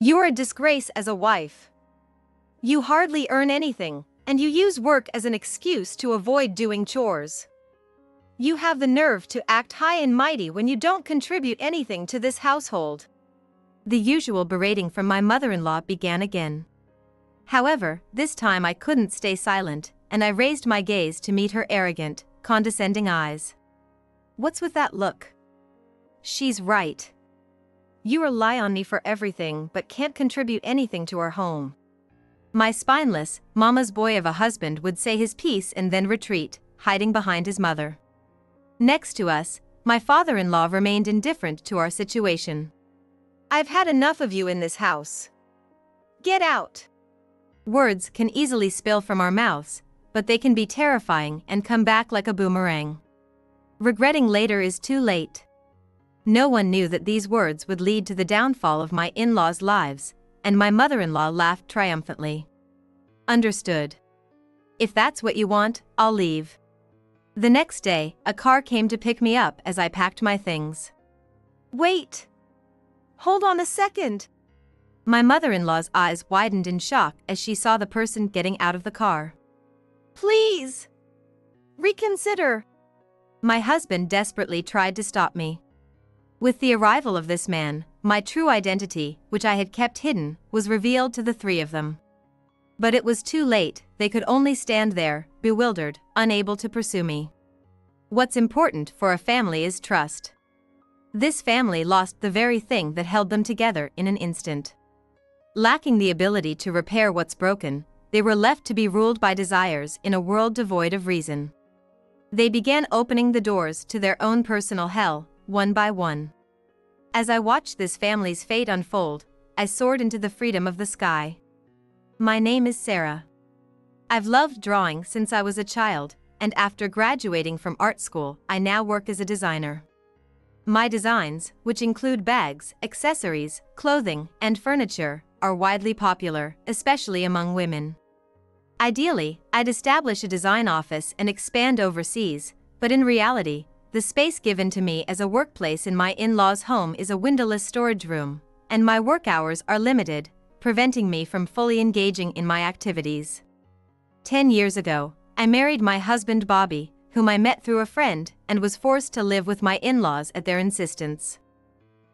You're a disgrace as a wife. You hardly earn anything, and you use work as an excuse to avoid doing chores. You have the nerve to act high and mighty when you don't contribute anything to this household. The usual berating from my mother-in-law began again. However, this time I couldn't stay silent, and I raised my gaze to meet her arrogant, condescending eyes. What's with that look? She's right. You rely on me for everything but can't contribute anything to our home. My spineless, mama's boy of a husband would say his piece and then retreat, hiding behind his mother. Next to us, my father-in-law remained indifferent to our situation. I've had enough of you in this house. Get out. Words can easily spill from our mouths, but they can be terrifying and come back like a boomerang. Regretting later is too late. No one knew that these words would lead to the downfall of my in-laws' lives, and my mother-in-law laughed triumphantly. Understood. If that's what you want, I'll leave. The next day, a car came to pick me up as I packed my things. Wait! Hold on a second! My mother-in-law's eyes widened in shock as she saw the person getting out of the car. Please! Reconsider! My husband desperately tried to stop me. With the arrival of this man, my true identity, which I had kept hidden, was revealed to the three of them. But it was too late, they could only stand there, bewildered, unable to pursue me. What's important for a family is trust. This family lost the very thing that held them together in an instant. Lacking the ability to repair what's broken, they were left to be ruled by desires in a world devoid of reason. They began opening the doors to their own personal hell, one by one. As I watched this family's fate unfold, I soared into the freedom of the sky. My name is Sarah. I've loved drawing since I was a child, and after graduating from art school, I now work as a designer. My designs, which include bags, accessories, clothing, and furniture, are widely popular, especially among women. Ideally, I'd establish a design office and expand overseas, but in reality, the space given to me as a workplace in my in-laws' home is a windowless storage room, and my work hours are limited, preventing me from fully engaging in my activities. 10 years ago, I married my husband Bobby, whom I met through a friend, and was forced to live with my in-laws at their insistence.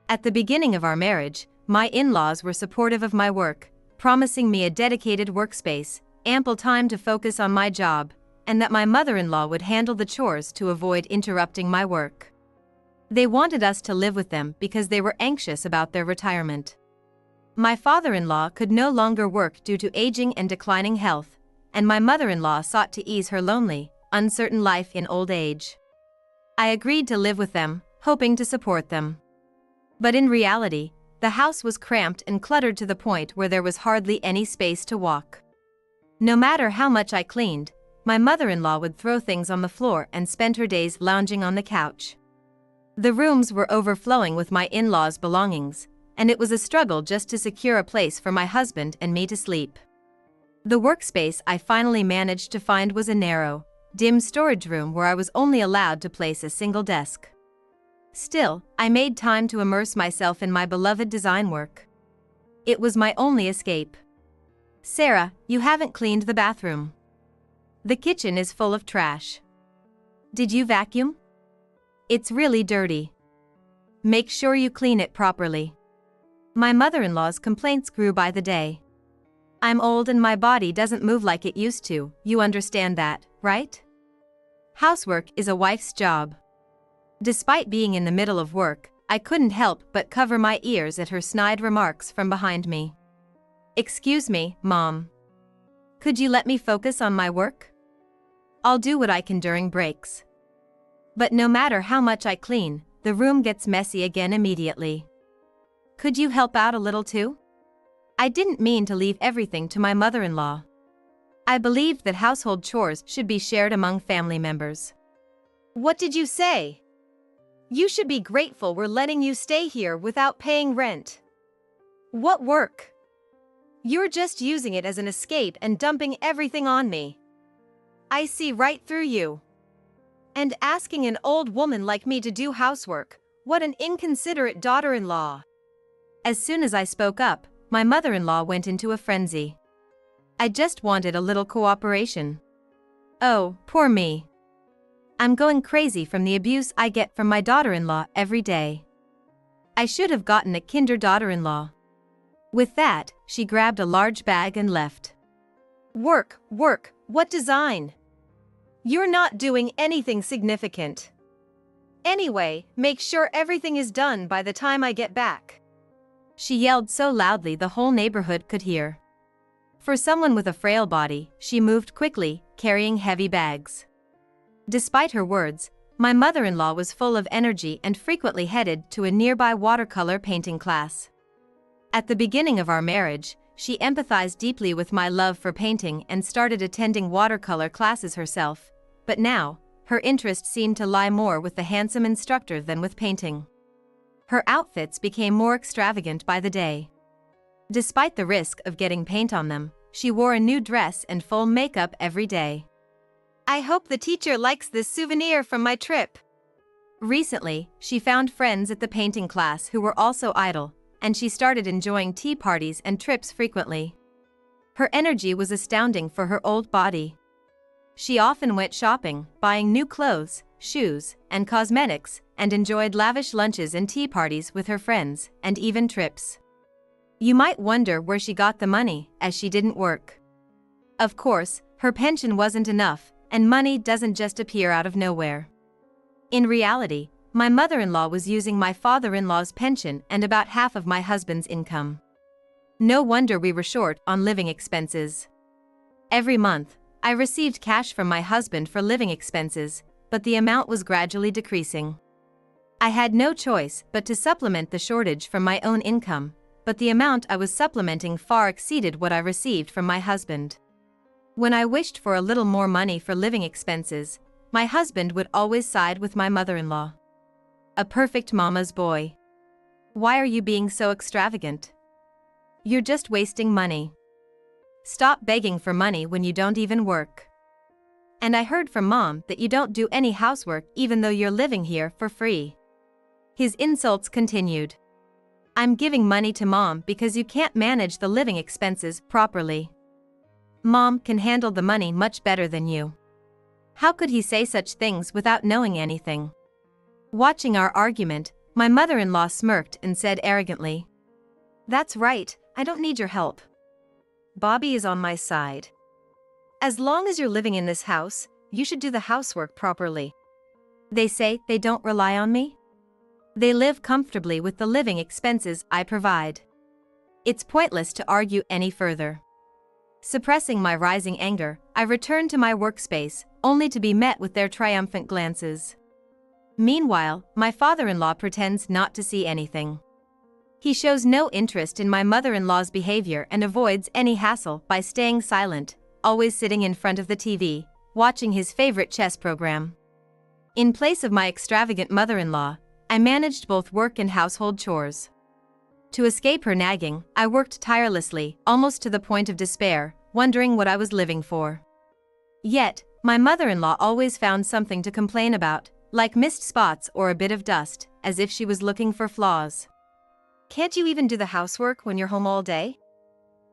At the beginning of our marriage, my in-laws were supportive of my work, promising me a dedicated workspace, ample time to focus on my job, and that my mother-in-law would handle the chores to avoid interrupting my work. They wanted us to live with them because they were anxious about their retirement. My father-in-law could no longer work due to aging and declining health, and my mother-in-law sought to ease her lonely, uncertain life in old age. I agreed to live with them, hoping to support them. But in reality, the house was cramped and cluttered to the point where there was hardly any space to walk. No matter how much I cleaned, my mother-in-law would throw things on the floor and spend her days lounging on the couch. The rooms were overflowing with my in-laws' belongings, and it was a struggle just to secure a place for my husband and me to sleep. The workspace I finally managed to find was a narrow, dim storage room where I was only allowed to place a single desk. Still, I made time to immerse myself in my beloved design work. It was my only escape. Sarah, you haven't cleaned the bathroom. The kitchen is full of trash. Did you vacuum? It's really dirty. Make sure you clean it properly. My mother-in-law's complaints grew by the day. I'm old and my body doesn't move like it used to, you understand that, right? Housework is a wife's job. Despite being in the middle of work, I couldn't help but cover my ears at her snide remarks from behind me. Excuse me, Mom. Could you let me focus on my work? I'll do what I can during breaks. But no matter how much I clean, the room gets messy again immediately. Could you help out a little too? I didn't mean to leave everything to my mother-in-law. I believed that household chores should be shared among family members. What did you say? You should be grateful we're letting you stay here without paying rent. What work? You're just using it as an escape and dumping everything on me. I see right through you. And asking an old woman like me to do housework, what an inconsiderate daughter-in-law. As soon as I spoke up, my mother-in-law went into a frenzy. I just wanted a little cooperation. Oh, poor me. I'm going crazy from the abuse I get from my daughter-in-law every day. I should have gotten a kinder daughter-in-law. With that, she grabbed a large bag and left. Work, what design? You're not doing anything significant. Anyway, make sure everything is done by the time I get back. She yelled so loudly the whole neighborhood could hear. For someone with a frail body, she moved quickly, carrying heavy bags. Despite her words, my mother-in-law was full of energy and frequently headed to a nearby watercolor painting class. At the beginning of our marriage, she empathized deeply with my love for painting and started attending watercolor classes herself, but now, her interest seemed to lie more with the handsome instructor than with painting. Her outfits became more extravagant by the day. Despite the risk of getting paint on them, she wore a new dress and full makeup every day. I hope the teacher likes this souvenir from my trip. Recently, she found friends at the painting class who were also idle, and she started enjoying tea parties and trips frequently. Her energy was astounding for her old body. She often went shopping, buying new clothes, shoes, and cosmetics, and enjoyed lavish lunches and tea parties with her friends, and even trips. You might wonder where she got the money, as she didn't work. Of course, her pension wasn't enough, and money doesn't just appear out of nowhere. In reality, my mother-in-law was using my father-in-law's pension and about half of my husband's income. No wonder we were short on living expenses. Every month, I received cash from my husband for living expenses, but the amount was gradually decreasing. I had no choice but to supplement the shortage from my own income, but the amount I was supplementing far exceeded what I received from my husband. When I wished for a little more money for living expenses, my husband would always side with my mother-in-law. A perfect mama's boy. Why are you being so extravagant? You're just wasting money. Stop begging for money when you don't even work. And I heard from Mom that you don't do any housework even though you're living here for free. His insults continued. I'm giving money to Mom because you can't manage the living expenses properly. Mom can handle the money much better than you. How could he say such things without knowing anything? Watching our argument, my mother-in-law smirked and said arrogantly, "That's right, I don't need your help. Bobby is on my side. As long as you're living in this house, you should do the housework properly. They say they don't rely on me? They live comfortably with the living expenses I provide. It's pointless to argue any further." Suppressing my rising anger, I returned to my workspace, only to be met with their triumphant glances. Meanwhile, my father-in-law pretends not to see anything. He shows no interest in my mother-in-law's behavior and avoids any hassle by staying silent, always sitting in front of the TV, watching his favorite chess program. In place of my extravagant mother-in-law, I managed both work and household chores. To escape her nagging, I worked tirelessly, almost to the point of despair, wondering what I was living for. Yet, my mother-in-law always found something to complain about, like missed spots or a bit of dust, as if she was looking for flaws. Can't you even do the housework when you're home all day?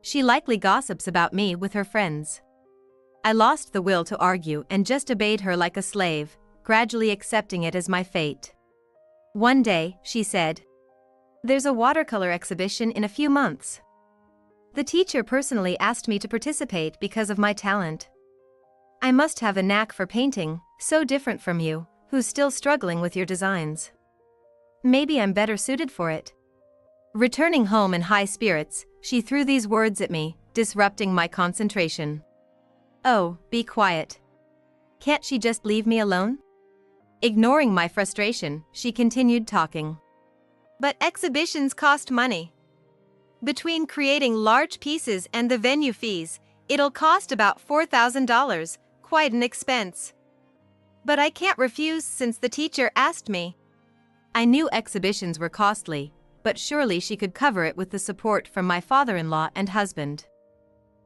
She likely gossips about me with her friends. I lost the will to argue and just obeyed her like a slave, gradually accepting it as my fate. One day, she said, "There's a watercolor exhibition in a few months. The teacher personally asked me to participate because of my talent. I must have a knack for painting, so different from you, who's still struggling with your designs. Maybe I'm better suited for it." Returning home in high spirits, she threw these words at me, disrupting my concentration. "Oh, be quiet. Can't she just leave me alone?" Ignoring my frustration, she continued talking. "But exhibitions cost money. Between creating large pieces and the venue fees, it'll cost about $4,000, quite an expense. But I can't refuse since the teacher asked me." I knew exhibitions were costly, but surely she could cover it with the support from my father-in-law and husband.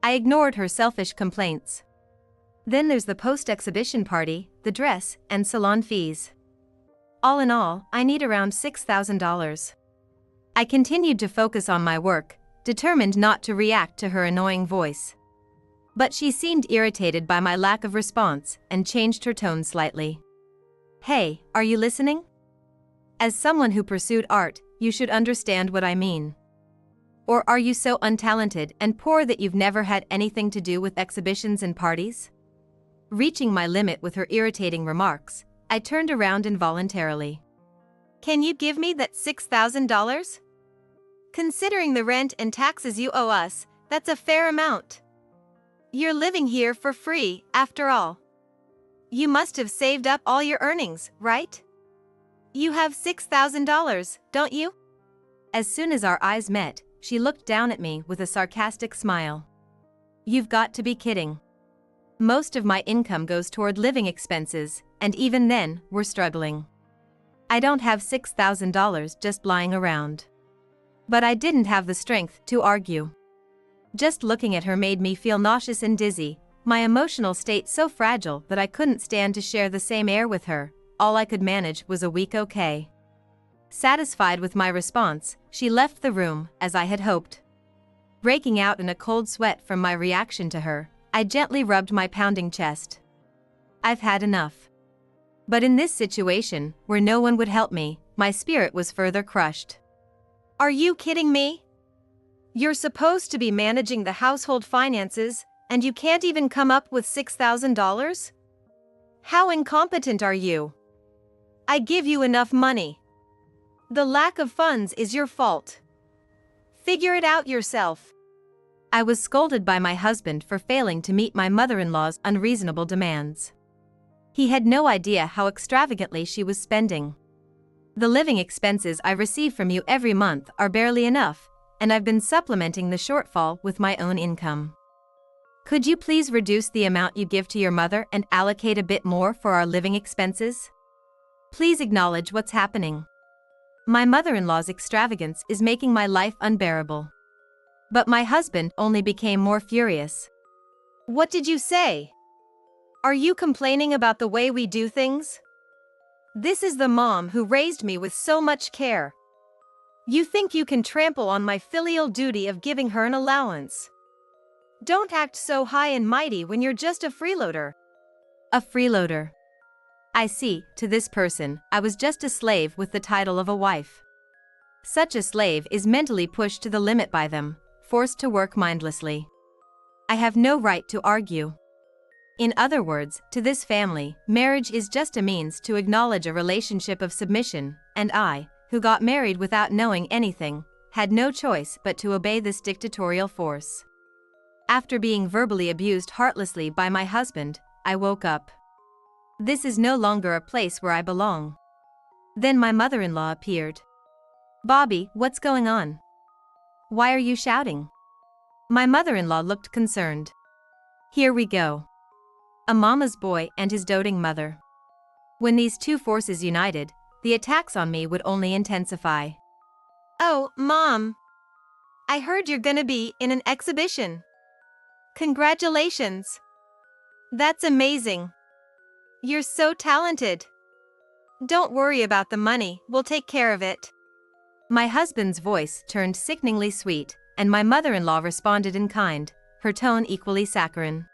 I ignored her selfish complaints. Then there's the post-exhibition party, the dress, and salon fees. All in all, I need around $6,000. I continued to focus on my work, determined not to react to her annoying voice. But she seemed irritated by my lack of response and changed her tone slightly. "Hey, are you listening? As someone who pursued art, you should understand what I mean. Or are you so untalented and poor that you've never had anything to do with exhibitions and parties?" Reaching my limit with her irritating remarks, I turned around involuntarily. "Can you give me that $6,000? Considering the rent and taxes you owe us, that's a fair amount. You're living here for free, after all. You must have saved up all your earnings, right? You have $6,000, don't you?" As soon as our eyes met, she looked down at me with a sarcastic smile. "You've got to be kidding. Most of my income goes toward living expenses, and even then, we're struggling. I don't have $6,000 just lying around." But I didn't have the strength to argue. Just looking at her made me feel nauseous and dizzy, my emotional state so fragile that I couldn't stand to share the same air with her. All I could manage was a weak okay. Satisfied with my response, she left the room, as I had hoped. Breaking out in a cold sweat from my reaction to her, I gently rubbed my pounding chest. I've had enough. But in this situation, where no one would help me, my spirit was further crushed. Are you kidding me? You're supposed to be managing the household finances, and you can't even come up with $6,000? How incompetent are you? I give you enough money. The lack of funds is your fault. Figure it out yourself. I was scolded by my husband for failing to meet my mother-in-law's unreasonable demands. He had no idea how extravagantly she was spending. The living expenses I receive from you every month are barely enough, and I've been supplementing the shortfall with my own income. Could you please reduce the amount you give to your mother and allocate a bit more for our living expenses? Please acknowledge what's happening. My mother-in-law's extravagance is making my life unbearable. But my husband only became more furious. What did you say? Are you complaining about the way we do things? This is the mom who raised me with so much care. You think you can trample on my filial duty of giving her an allowance? Don't act so high and mighty when you're just a freeloader. A freeloader. I see, to this person, I was just a slave with the title of a wife. Such a slave is mentally pushed to the limit by them, forced to work mindlessly. I have no right to argue. In other words, to this family, marriage is just a means to acknowledge a relationship of submission, and I, who got married without knowing anything, had no choice but to obey this dictatorial force. After being verbally abused heartlessly by my husband, I woke up. This is no longer a place where I belong. Then my mother-in-law appeared. "Bobby, what's going on? Why are you shouting?" My mother-in-law looked concerned. Here we go. A mama's boy and his doting mother. When these two forces united, the attacks on me would only intensify. "Oh, Mom. I heard you're gonna be in an exhibition. Congratulations. That's amazing. You're so talented. Don't worry about the money, we'll take care of it." My husband's voice turned sickeningly sweet, and my mother-in-law responded in kind, her tone equally saccharine.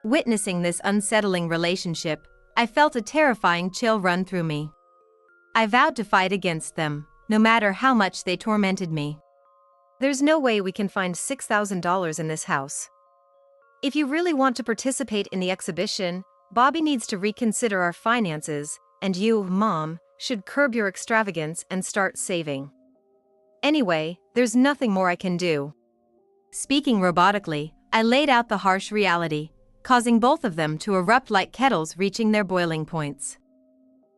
Witnessing this unsettling relationship, I felt a terrifying chill run through me. I vowed to fight against them, no matter how much they tormented me. There's no way we can find $6,000 in this house. If you really want to participate in the exhibition, Bobby needs to reconsider our finances, and you, Mom, should curb your extravagance and start saving. Anyway, there's nothing more I can do. Speaking robotically, I laid out the harsh reality, causing both of them to erupt like kettles reaching their boiling points.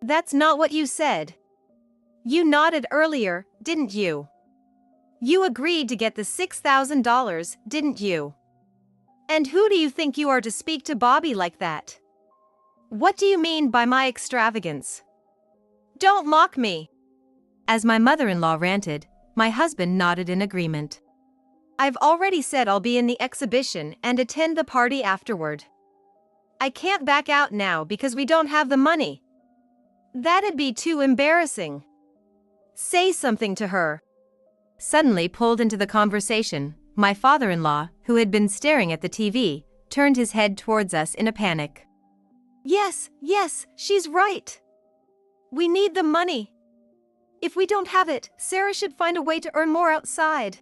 That's not what you said. You nodded earlier, didn't you? You agreed to get the $6,000, didn't you? And who do you think you are to speak to Bobby like that? What do you mean by my extravagance? Don't mock me. As my mother-in-law ranted, my husband nodded in agreement. I've already said I'll be in the exhibition and attend the party afterward. I can't back out now because we don't have the money. That'd be too embarrassing. Say something to her. Suddenly pulled into the conversation, my father-in-law, who had been staring at the TV, turned his head towards us in a panic. Yes, she's right. We need the money. If we don't have it, Sarah should find a way to earn more outside.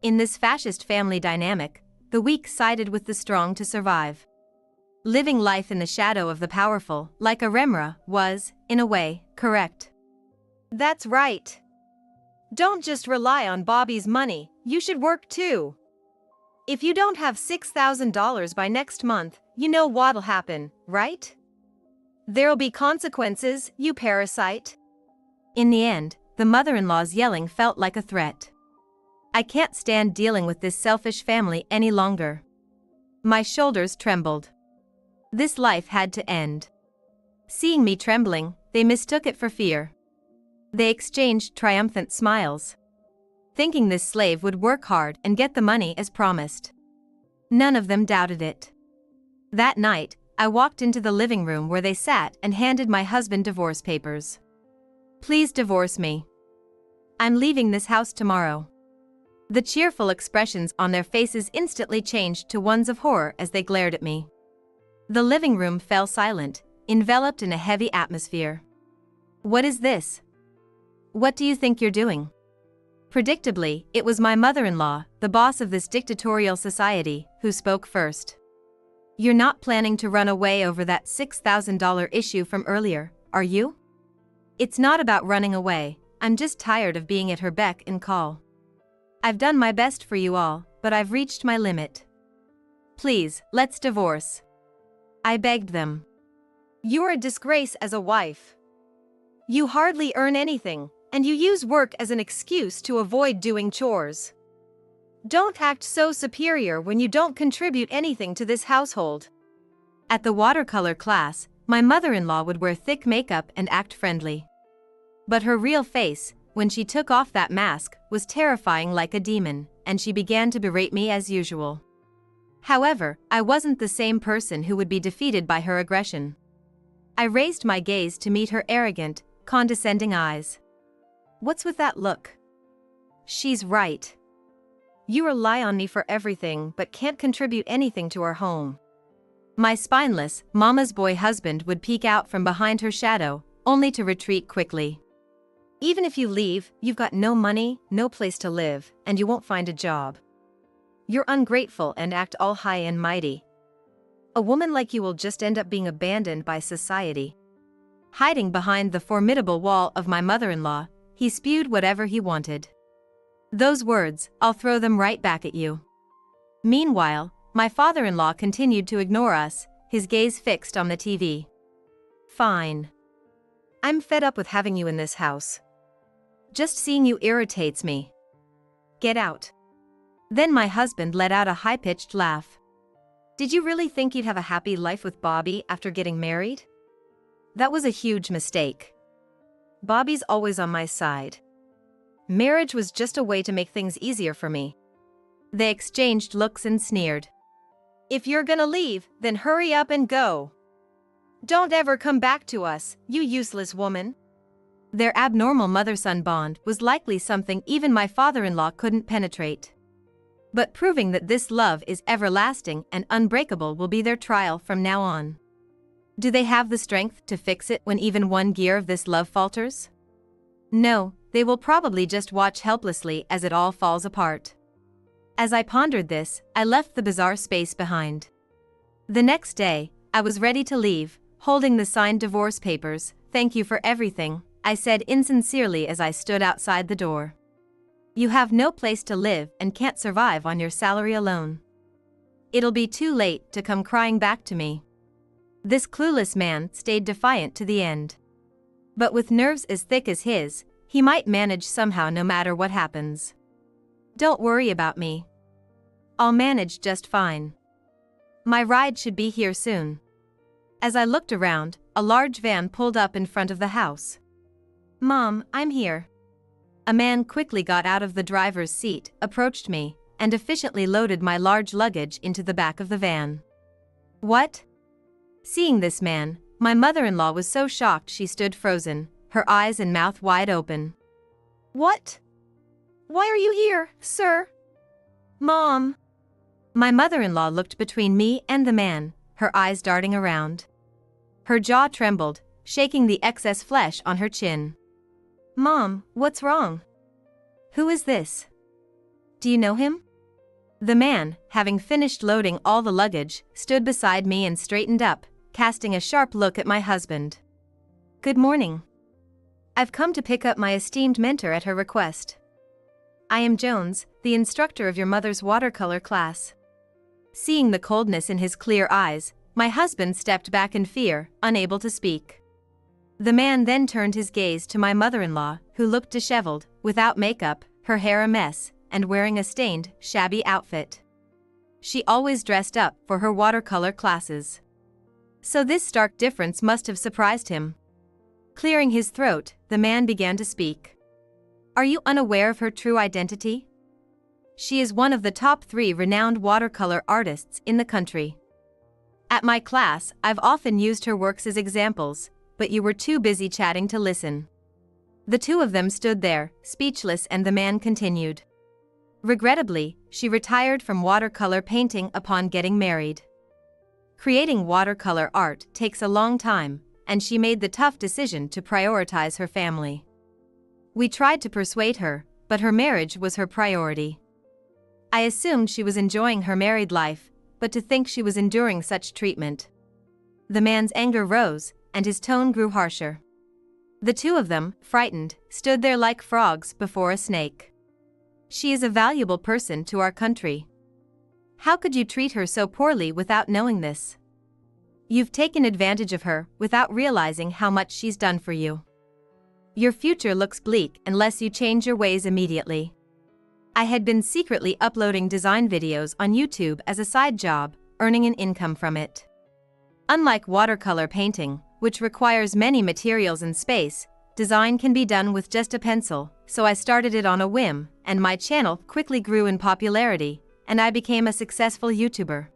In this fascist family dynamic, the weak sided with the strong to survive. Living life in the shadow of the powerful, like a remra, was, in a way, correct. That's right. Don't just rely on Bobby's money, you should work too. If you don't have $6,000 by next month, you know what'll happen, right? There'll be consequences, you parasite. In the end, the mother-in-law's yelling felt like a threat. I can't stand dealing with this selfish family any longer. My shoulders trembled. This life had to end. Seeing me trembling, they mistook it for fear. They exchanged triumphant smiles, thinking this slave would work hard and get the money as promised. None of them doubted it. That night, I walked into the living room where they sat and handed my husband divorce papers. Please divorce me. I'm leaving this house tomorrow. The cheerful expressions on their faces instantly changed to ones of horror as they glared at me. The living room fell silent, enveloped in a heavy atmosphere. What is this? What do you think you're doing? Predictably, it was my mother-in-law, the boss of this dictatorial society, who spoke first. You're not planning to run away over that $6,000 issue from earlier, are you? It's not about running away, I'm just tired of being at her beck and call. I've done my best for you all, but I've reached my limit. Please, let's divorce. I begged them. You're a disgrace as a wife. You hardly earn anything, and you use work as an excuse to avoid doing chores. Don't act so superior when you don't contribute anything to this household. At the watercolor class, my mother-in-law would wear thick makeup and act friendly. But her real face, when she took off that mask, was terrifying like a demon, and she began to berate me as usual. However, I wasn't the same person who would be defeated by her aggression. I raised my gaze to meet her arrogant, condescending eyes. What's with that look? She's right. You rely on me for everything but can't contribute anything to our home. My spineless, mama's boy husband would peek out from behind her shadow, only to retreat quickly. Even if you leave, you've got no money, no place to live, and you won't find a job. You're ungrateful and act all high and mighty. A woman like you will just end up being abandoned by society. Hiding behind the formidable wall of my mother-in-law, he spewed whatever he wanted. Those words, I'll throw them right back at you. Meanwhile, my father-in-law continued to ignore us, his gaze fixed on the TV. Fine. I'm fed up with having you in this house. Just seeing you irritates me. Get out. Then my husband let out a high-pitched laugh. Did you really think you'd have a happy life with Bobby after getting married? That was a huge mistake. Bobby's always on my side. Marriage was just a way to make things easier for me. They exchanged looks and sneered. If you're gonna leave, then hurry up and go. Don't ever come back to us, you useless woman. Their abnormal mother-son bond was likely something even my father-in-law couldn't penetrate. But proving that this love is everlasting and unbreakable will be their trial from now on. Do they have the strength to fix it when even one gear of this love falters? No, they will probably just watch helplessly as it all falls apart. As I pondered this, I left the bizarre space behind. The next day, I was ready to leave, holding the signed divorce papers. Thank you for everything, I said insincerely as I stood outside the door. You have no place to live and can't survive on your salary alone. It'll be too late to come crying back to me. This clueless man stayed defiant to the end. But with nerves as thick as his, he might manage somehow no matter what happens. Don't worry about me. I'll manage just fine. My ride should be here soon. As I looked around, a large van pulled up in front of the house. Mom, I'm here. A man quickly got out of the driver's seat, approached me, and efficiently loaded my large luggage into the back of the van. What? Seeing this man, my mother-in-law was so shocked she stood frozen, her eyes and mouth wide open. What? Why are you here, sir? Mom. My mother-in-law looked between me and the man, her eyes darting around. Her jaw trembled, shaking the excess flesh on her chin. Mom, what's wrong? Who is this? Do you know him? The man, having finished loading all the luggage, stood beside me and straightened up, casting a sharp look at my husband. Good morning. I've come to pick up my esteemed mentor at her request. I am Jones, the instructor of your mother's watercolor class. Seeing the coldness in his clear eyes, my husband stepped back in fear, unable to speak. The man then turned his gaze to my mother-in-law, who looked disheveled, without makeup, her hair a mess, and wearing a stained, shabby outfit. She always dressed up for her watercolor classes. So this stark difference must have surprised him. Clearing his throat, the man began to speak. Are you unaware of her true identity? She is one of the top 3 renowned watercolor artists in the country. At my class, I've often used her works as examples, but you were too busy chatting to listen. The two of them stood there, speechless, and the man continued. Regrettably, she retired from watercolor painting upon getting married. Creating watercolor art takes a long time, and she made the tough decision to prioritize her family. We tried to persuade her, but her marriage was her priority. I assumed she was enjoying her married life, but to think she was enduring such treatment. The man's anger rose, and his tone grew harsher. The two of them, frightened, stood there like frogs before a snake. She is a valuable person to our country. How could you treat her so poorly without knowing this? You've taken advantage of her without realizing how much she's done for you. Your future looks bleak unless you change your ways immediately. I had been secretly uploading design videos on YouTube as a side job, earning an income from it. Unlike watercolor painting, which requires many materials and space, design can be done with just a pencil, so I started it on a whim, and my channel quickly grew in popularity, and I became a successful YouTuber.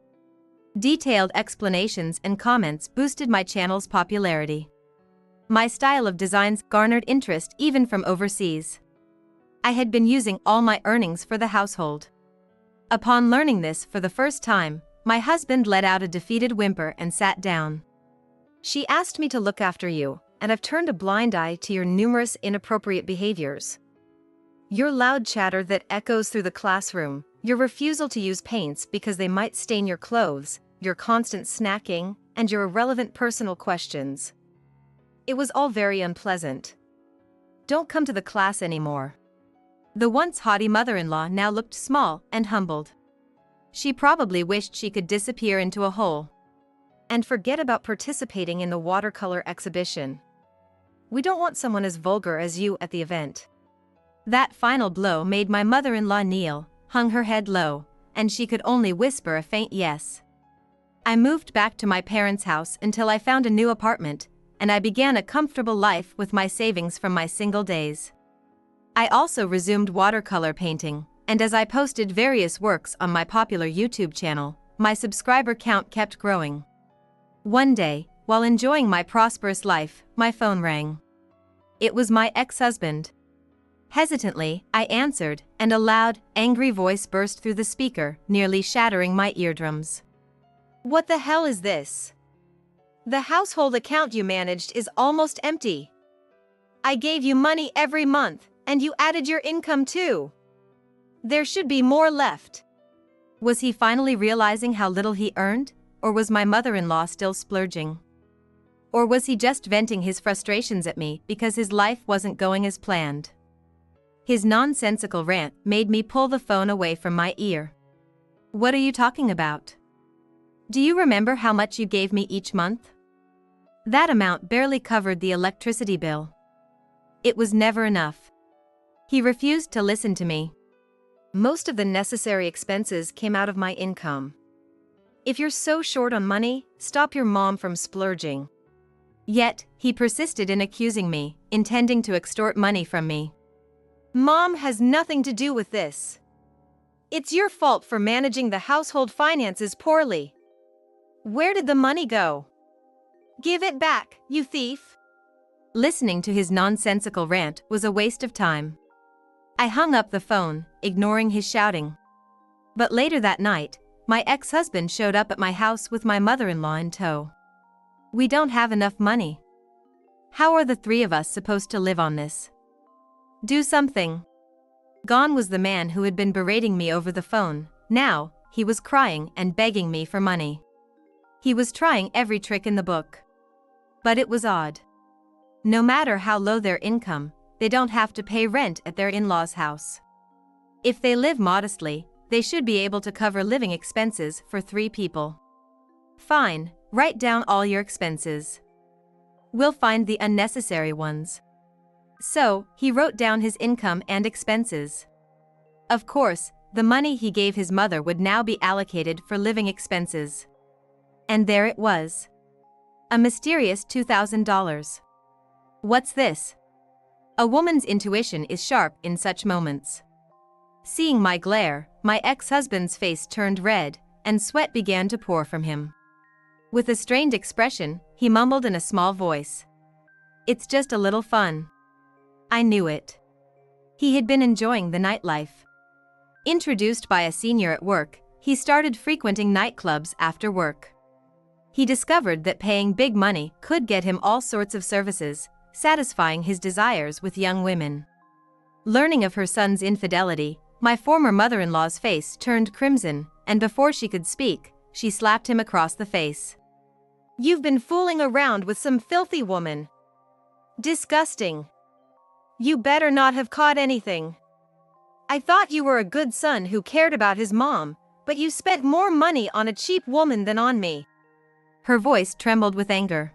Detailed explanations and comments boosted my channel's popularity. My style of designs garnered interest even from overseas. I had been using all my earnings for the household. Upon learning this for the first time, my husband let out a defeated whimper and sat down. She asked me to look after you, and I've turned a blind eye to your numerous inappropriate behaviors. Your loud chatter that echoes through the classroom, your refusal to use paints because they might stain your clothes, your constant snacking, and your irrelevant personal questions. It was all very unpleasant. Don't come to the class anymore. The once haughty mother-in-law now looked small and humbled. She probably wished she could disappear into a hole. And forget about participating in the watercolor exhibition. We don't want someone as vulgar as you at the event. That final blow made my mother-in-law kneel, hung her head low, and she could only whisper a faint yes. I moved back to my parents' house until I found a new apartment, and I began a comfortable life with my savings from my single days. I also resumed watercolor painting, and as I posted various works on my popular YouTube channel, my subscriber count kept growing. One day, while enjoying my prosperous life, my phone rang. It was my ex-husband. Hesitantly, I answered, and a loud, angry voice burst through the speaker, nearly shattering my eardrums. What the hell is this? The household account you managed is almost empty. I gave you money every month, and you added your income too. There should be more left. Was he finally realizing how little he earned, or was my mother-in-law still splurging? Or was he just venting his frustrations at me because his life wasn't going as planned? His nonsensical rant made me pull the phone away from my ear. What are you talking about? Do you remember how much you gave me each month? That amount barely covered the electricity bill. It was never enough. He refused to listen to me. Most of the necessary expenses came out of my income. If you're so short on money, stop your mom from splurging. Yet, he persisted in accusing me, intending to extort money from me. Mom has nothing to do with this. It's your fault for managing the household finances poorly. Where did the money go? Give it back, you thief. Listening to his nonsensical rant was a waste of time. I hung up the phone, ignoring his shouting. But later that night, my ex-husband showed up at my house with my mother-in-law in tow. We don't have enough money. How are the three of us supposed to live on this? Do something. Gone was the man who had been berating me over the phone. Now, he was crying and begging me for money. He was trying every trick in the book. But it was odd. No matter how low their income, they don't have to pay rent at their in-laws' house. If they live modestly, they should be able to cover living expenses for 3 people. Fine, write down all your expenses. We'll find the unnecessary ones. So, he wrote down his income and expenses. Of course, the money he gave his mother would now be allocated for living expenses. And there it was. A mysterious $2,000. What's this? A woman's intuition is sharp in such moments. Seeing my glare, my ex-husband's face turned red, and sweat began to pour from him. With a strained expression, he mumbled in a small voice. It's just a little fun. I knew it. He had been enjoying the nightlife. Introduced by a senior at work, he started frequenting nightclubs after work. He discovered that paying big money could get him all sorts of services, satisfying his desires with young women. Learning of her son's infidelity, my former mother-in-law's face turned crimson, and before she could speak, she slapped him across the face. You've been fooling around with some filthy woman. Disgusting. You better not have caught anything. I thought you were a good son who cared about his mom, but you spent more money on a cheap woman than on me. Her voice trembled with anger.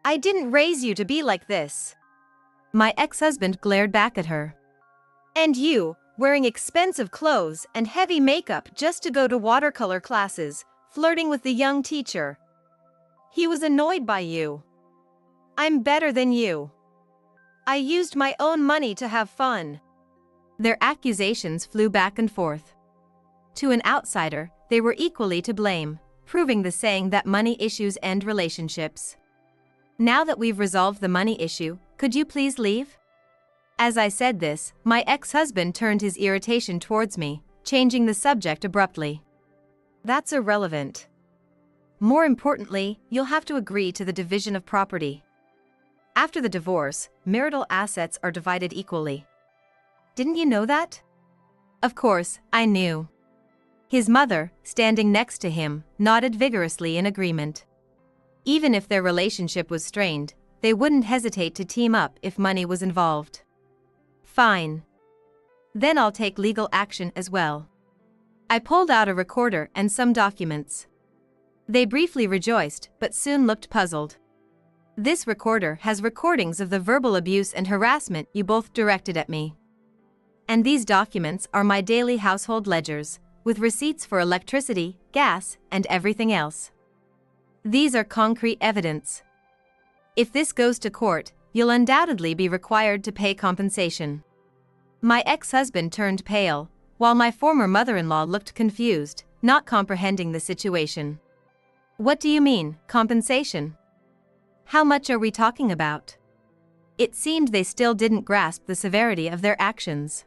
I didn't raise you to be like this. My ex-husband glared back at her. And you, wearing expensive clothes and heavy makeup just to go to watercolor classes, flirting with the young teacher. He was annoyed by you. I'm better than you. I used my own money to have fun. Their accusations flew back and forth. To an outsider, they were equally to blame, proving the saying that money issues end relationships. Now that we've resolved the money issue, could you please leave? As I said this, my ex-husband turned his irritation towards me, changing the subject abruptly. That's irrelevant. More importantly, you'll have to agree to the division of property. After the divorce, marital assets are divided equally. Didn't you know that? Of course, I knew. His mother, standing next to him, nodded vigorously in agreement. Even if their relationship was strained, they wouldn't hesitate to team up if money was involved. Fine. Then I'll take legal action as well. I pulled out a recorder and some documents. They briefly rejoiced, but soon looked puzzled. This recorder has recordings of the verbal abuse and harassment you both directed at me. And these documents are my daily household ledgers, with receipts for electricity, gas, and everything else. These are concrete evidence. If this goes to court, you'll undoubtedly be required to pay compensation. My ex-husband turned pale, while my former mother-in-law looked confused, not comprehending the situation. What do you mean, compensation? How much are we talking about? It seemed they still didn't grasp the severity of their actions.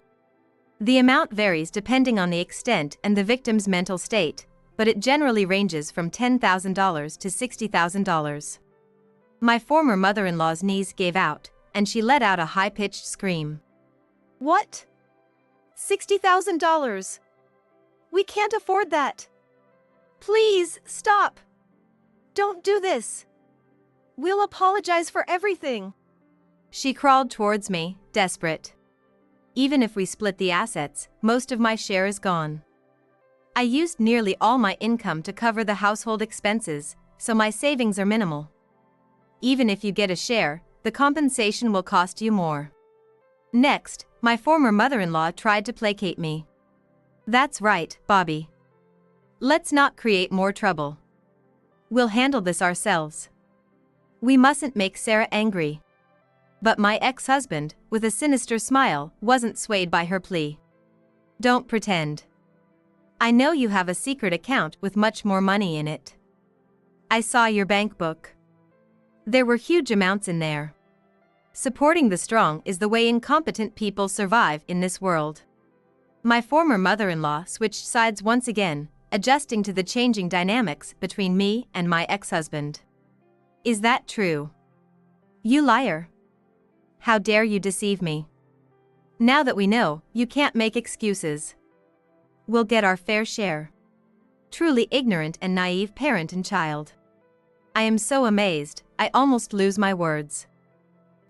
The amount varies depending on the extent and the victim's mental state, but it generally ranges from $10,000 to $60,000. My former mother-in-law's knees gave out, and she let out a high-pitched scream. What? $60,000? We can't afford that. Please, stop. Don't do this. We'll apologize for everything. She crawled towards me, desperate. Even if we split the assets, most of my share is gone. I used nearly all my income to cover the household expenses, so my savings are minimal. Even if you get a share, the compensation will cost you more. Next, my former mother-in-law tried to placate me. That's right, Bobby. Let's not create more trouble. We'll handle this ourselves. We mustn't make Sarah angry. But my ex-husband, with a sinister smile, wasn't swayed by her plea. Don't pretend. I know you have a secret account with much more money in it. I saw your bank book. There were huge amounts in there. Supporting the strong is the way incompetent people survive in this world. My former mother-in-law switched sides once again, adjusting to the changing dynamics between me and my ex-husband. Is that true? You liar. How dare you deceive me? Now that we know, you can't make excuses. We'll get our fair share. Truly ignorant and naive parent and child. I am so amazed, I almost lose my words.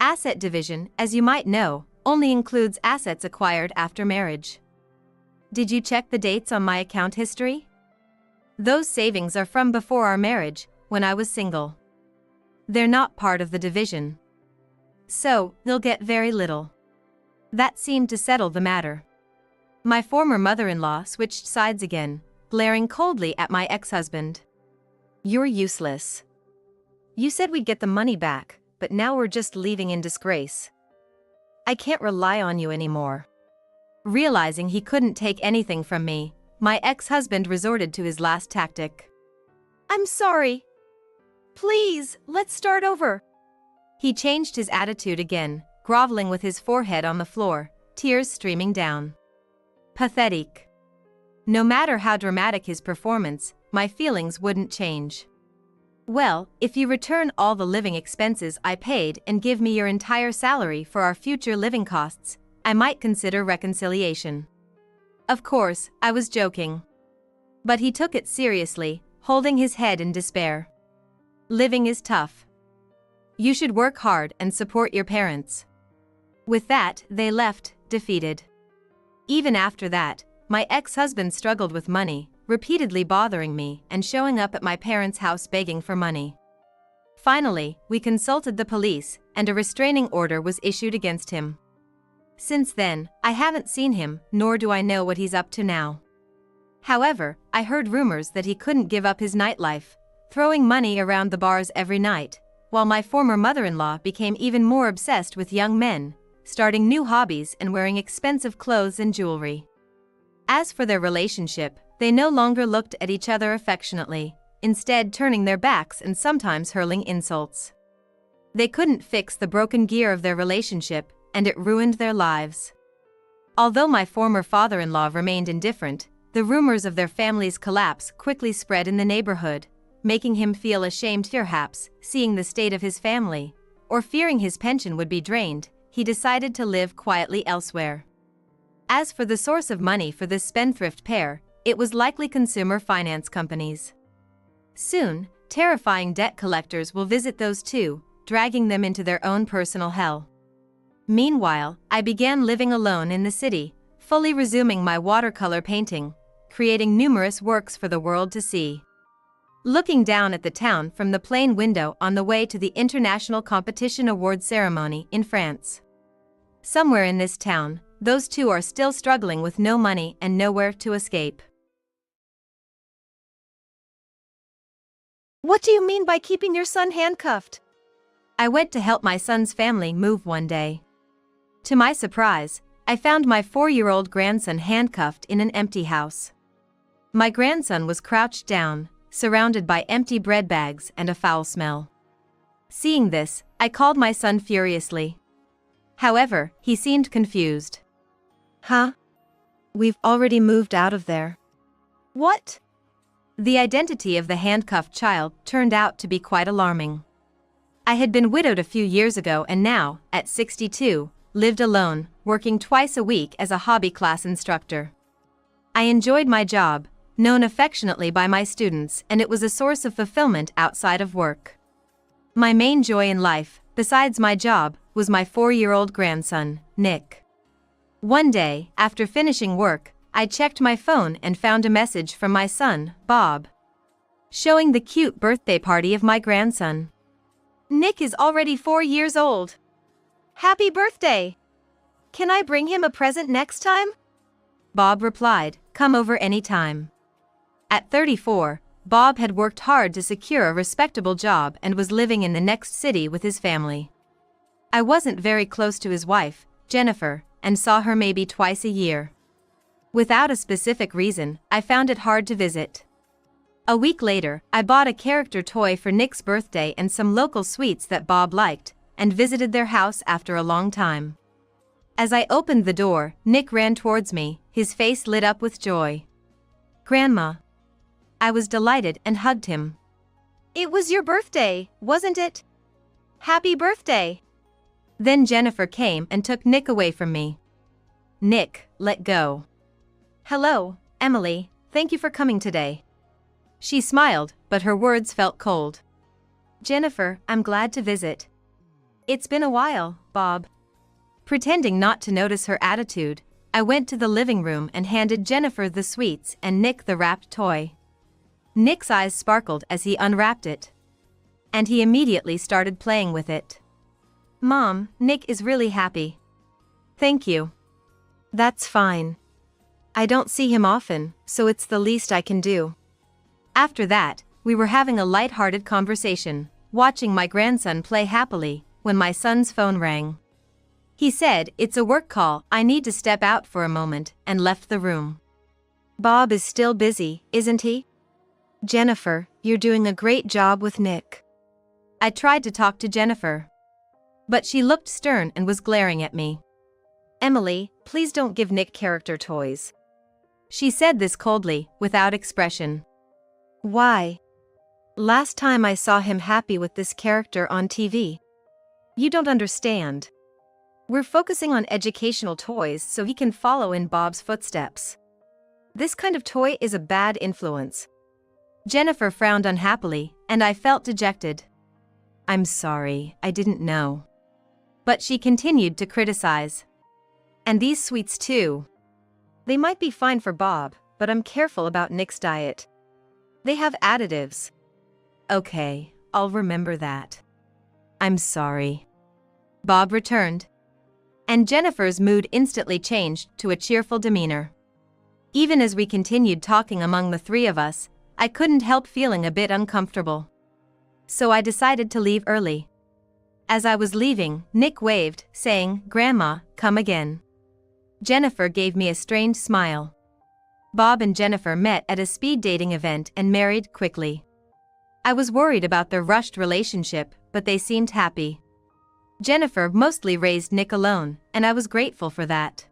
Asset division, as you might know, only includes assets acquired after marriage. Did you check the dates on my account history? Those savings are from before our marriage, when I was single. They're not part of the division. So, they'll get very little. That seemed to settle the matter. My former mother-in-law switched sides again, glaring coldly at my ex-husband. You're useless. You said we'd get the money back, but now we're just leaving in disgrace. I can't rely on you anymore. Realizing he couldn't take anything from me, my ex-husband resorted to his last tactic. I'm sorry. Please, let's start over. He changed his attitude again, groveling with his forehead on the floor, tears streaming down. Pathetic. No matter how dramatic his performance, my feelings wouldn't change. Well, if you return all the living expenses I paid and give me your entire salary for our future living costs, I might consider reconciliation. Of course, I was joking. But he took it seriously, holding his head in despair. Living is tough. You should work hard and support your parents. With that, they left, defeated. Even after that, my ex-husband struggled with money, repeatedly bothering me and showing up at my parents' house begging for money. Finally, we consulted the police, and a restraining order was issued against him. Since then, I haven't seen him, nor do I know what he's up to now. However, I heard rumors that he couldn't give up his nightlife, throwing money around the bars every night, while my former mother-in-law became even more obsessed with young men, starting new hobbies and wearing expensive clothes and jewelry. As for their relationship, they no longer looked at each other affectionately, instead turning their backs and sometimes hurling insults. They couldn't fix the broken gear of their relationship, and it ruined their lives. Although my former father-in-law remained indifferent, the rumors of their family's collapse quickly spread in the neighborhood, making him feel ashamed. Perhaps, seeing the state of his family, or fearing his pension would be drained, he decided to live quietly elsewhere. As for the source of money for this spendthrift pair, it was likely consumer finance companies. Soon, terrifying debt collectors will visit those two, dragging them into their own personal hell. Meanwhile, I began living alone in the city, fully resuming my watercolor painting, creating numerous works for the world to see. Looking down at the town from the plane window on the way to the International Competition Award ceremony in France. Somewhere in this town, those two are still struggling with no money and nowhere to escape. What do you mean by keeping your son handcuffed? I went to help my son's family move one day. To my surprise, I found my 4-year-old grandson handcuffed in an empty house. My grandson was crouched down, surrounded by empty bread bags and a foul smell. Seeing this, I called my son furiously. However, he seemed confused. Huh? We've already moved out of there. What? The identity of the handcuffed child turned out to be quite alarming. I had been widowed a few years ago and now, at 62, lived alone, working twice a week as a hobby class instructor. I enjoyed my job, known affectionately by my students, and it was a source of fulfillment outside of work. My main joy in life, besides my job, was my 4-year-old grandson, Nick. One day, after finishing work, I checked my phone and found a message from my son, Bob, showing the cute birthday party of my grandson. Nick is already 4 years old. Happy birthday! Can I bring him a present next time? Bob replied, come over any time. At 34, Bob had worked hard to secure a respectable job and was living in the next city with his family. I wasn't very close to his wife, Jennifer, and saw her maybe twice a year. Without a specific reason, I found it hard to visit. A week later, I bought a character toy for Nick's birthday and some local sweets that Bob liked, and visited their house after a long time. As I opened the door, Nick ran towards me, his face lit up with joy. "Grandma." I was delighted and hugged him. "It was your birthday, wasn't it? Happy birthday." Then Jennifer came and took Nick away from me. "Nick, let go." "Hello, Emily, thank you for coming today." She smiled, but her words felt cold. "Jennifer, I'm glad to visit. It's been a while, Bob." Pretending not to notice her attitude, I went to the living room and handed Jennifer the sweets and Nick the wrapped toy. Nick's eyes sparkled as he unwrapped it. And he immediately started playing with it. "Mom, Nick is really happy." "Thank you." "That's fine. I don't see him often, so it's the least I can do." After that, we were having a light-hearted conversation, watching my grandson play happily, when my son's phone rang. He said, "It's a work call, I need to step out for a moment," and left the room. "Bob is still busy, isn't he?" "Jennifer, you're doing a great job with Nick." I tried to talk to Jennifer, but she looked stern and was glaring at me. "Emily, please don't give Nick character toys." She said this coldly, without expression. "Why? Last time I saw him happy with this character on TV." "You don't understand. We're focusing on educational toys so he can follow in Bob's footsteps. This kind of toy is a bad influence." Jennifer frowned unhappily, and I felt dejected. "I'm sorry, I didn't know." But she continued to criticize. "And these sweets too. They might be fine for Bob, but I'm careful about Nick's diet. They have additives." "Okay, I'll remember that." "I'm sorry." Bob returned. And Jennifer's mood instantly changed to a cheerful demeanor. Even as we continued talking among the three of us, I couldn't help feeling a bit uncomfortable. So I decided to leave early. As I was leaving, Nick waved, saying, "Grandma, come again." Jennifer gave me a strained smile. Bob and Jennifer met at a speed dating event and married quickly. I was worried about their rushed relationship, but they seemed happy. Jennifer mostly raised Nick alone, and I was grateful for that.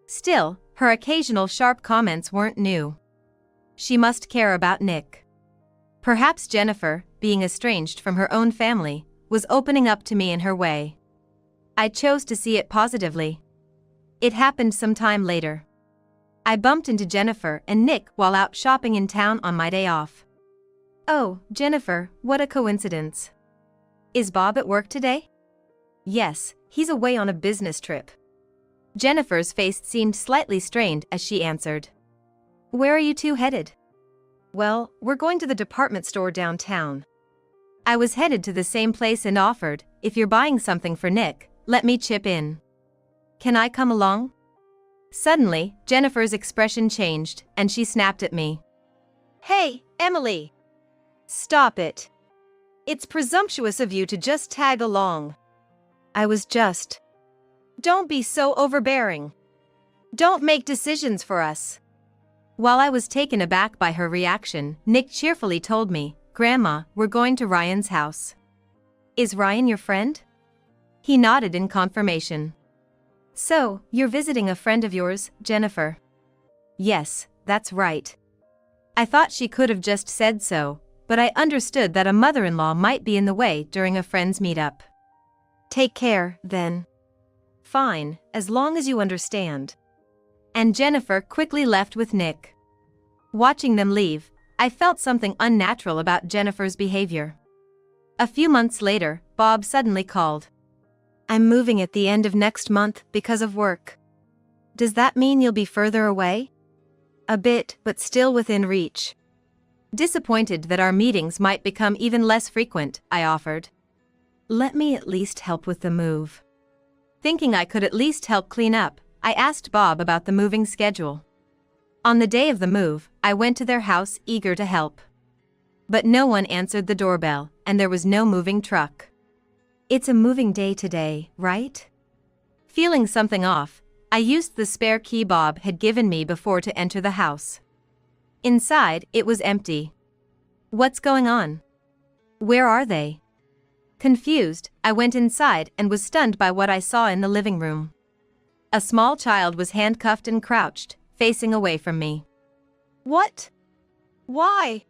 Still, her occasional sharp comments weren't new. She must care about Nick. Perhaps Jennifer, being estranged from her own family, was opening up to me in her way. I chose to see it positively. It happened some time later. I bumped into Jennifer and Nick while out shopping in town on my day off. "Oh, Jennifer, what a coincidence. Is Bob at work today?" "Yes, he's away on a business trip." Jennifer's face seemed slightly strained as she answered. "Where are you two headed?" "Well, we're going to the department store downtown." I was headed to the same place and offered, "If you're buying something for Nick, let me chip in. Can I come along?" Suddenly, Jennifer's expression changed, and she snapped at me. "Hey, Emily! Stop it. It's presumptuous of you to just tag along." I was just. "Don't be so overbearing. Don't make decisions for us." While I was taken aback by her reaction, Nick cheerfully told me, "Grandma, we're going to Ryan's house." "Is Ryan your friend?" He nodded in confirmation. "So, you're visiting a friend of yours, Jennifer?" "Yes, that's right." I thought she could have just said so, but I understood that a mother-in-law might be in the way during a friend's meetup. "Take care, then." "Fine, as long as you understand." And Jennifer quickly left with Nick. Watching them leave, I felt something unnatural about Jennifer's behavior. A few months later, Bob suddenly called. "I'm moving at the end of next month because of work. Does that mean you'll be further away?" "A bit, but still within reach." Disappointed that our meetings might become even less frequent, I offered. "Let me at least help with the move." Thinking I could at least help clean up, I asked Bob about the moving schedule. On the day of the move, I went to their house eager to help. But no one answered the doorbell, and there was no moving truck. "It's a moving day today, right?" Feeling something off, I used the spare key Bob had given me before to enter the house. Inside, it was empty. "What's going on? Where are they?" Confused, I went inside and was stunned by what I saw in the living room. A small child was handcuffed and crouched, facing away from me. What? Why?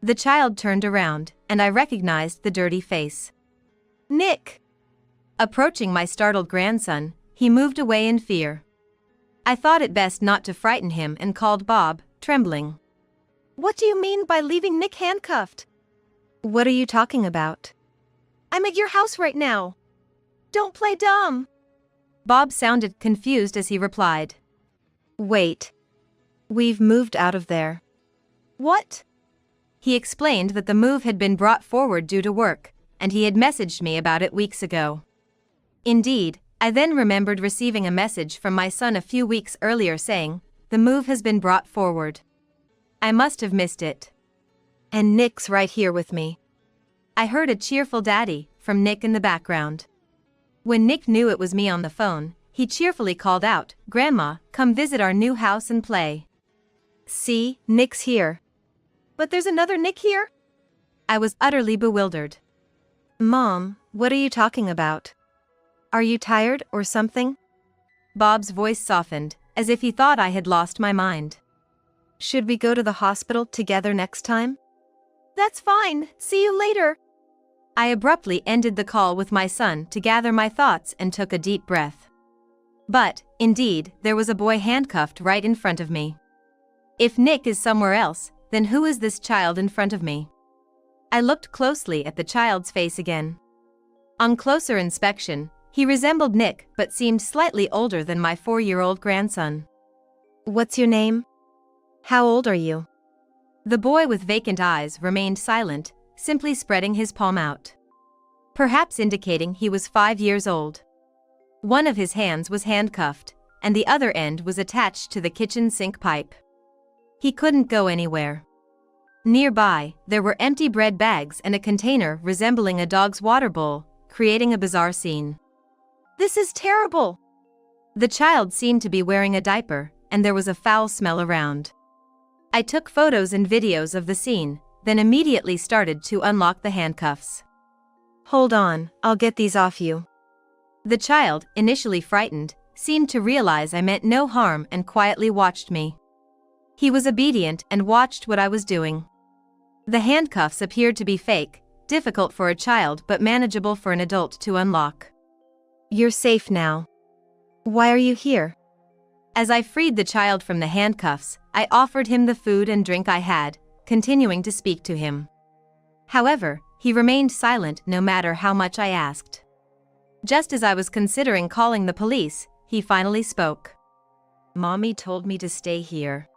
The child turned around, and I recognized the dirty face. Nick! Approaching my startled grandson, he moved away in fear. I thought it best not to frighten him and called Bob, trembling. What do you mean by leaving Nick handcuffed? What are you talking about? I'm at your house right now. Don't play dumb. Bob sounded confused as he replied. Wait. We've moved out of there. What? He explained that the move had been brought forward due to work, and he had messaged me about it weeks ago. Indeed, I then remembered receiving a message from my son a few weeks earlier saying, "The move has been brought forward." I must have missed it. And Nick's right here with me. I heard a cheerful "Daddy" from Nick in the background. When Nick knew it was me on the phone, he cheerfully called out, "Grandma, come visit our new house and play." See, Nick's here. But there's another Nick here? I was utterly bewildered. Mom, what are you talking about? Are you tired or something? Bob's voice softened, as if he thought I had lost my mind. Should we go to the hospital together next time? That's fine, see you later. I abruptly ended the call with my son to gather my thoughts and took a deep breath. But, indeed, there was a boy handcuffed right in front of me. If Nick is somewhere else, then who is this child in front of me? I looked closely at the child's face again. On closer inspection, he resembled Nick but seemed slightly older than my 4-year-old grandson. What's your name? How old are you? The boy with vacant eyes remained silent, simply spreading his palm out. Perhaps indicating he was 5 years old. One of his hands was handcuffed, and the other end was attached to the kitchen sink pipe. He couldn't go anywhere. Nearby, there were empty bread bags and a container resembling a dog's water bowl, creating a bizarre scene. This is terrible. The child seemed to be wearing a diaper, and there was a foul smell around. I took photos and videos of the scene, then immediately started to unlock the handcuffs. Hold on, I'll get these off you. The child, initially frightened, seemed to realize I meant no harm and quietly watched me. He was obedient and watched what I was doing. The handcuffs appeared to be fake, difficult for a child but manageable for an adult to unlock. You're safe now. Why are you here? As I freed the child from the handcuffs, I offered him the food and drink I had, continuing to speak to him. However, he remained silent no matter how much I asked. Just as I was considering calling the police, he finally spoke. Mommy told me to stay here.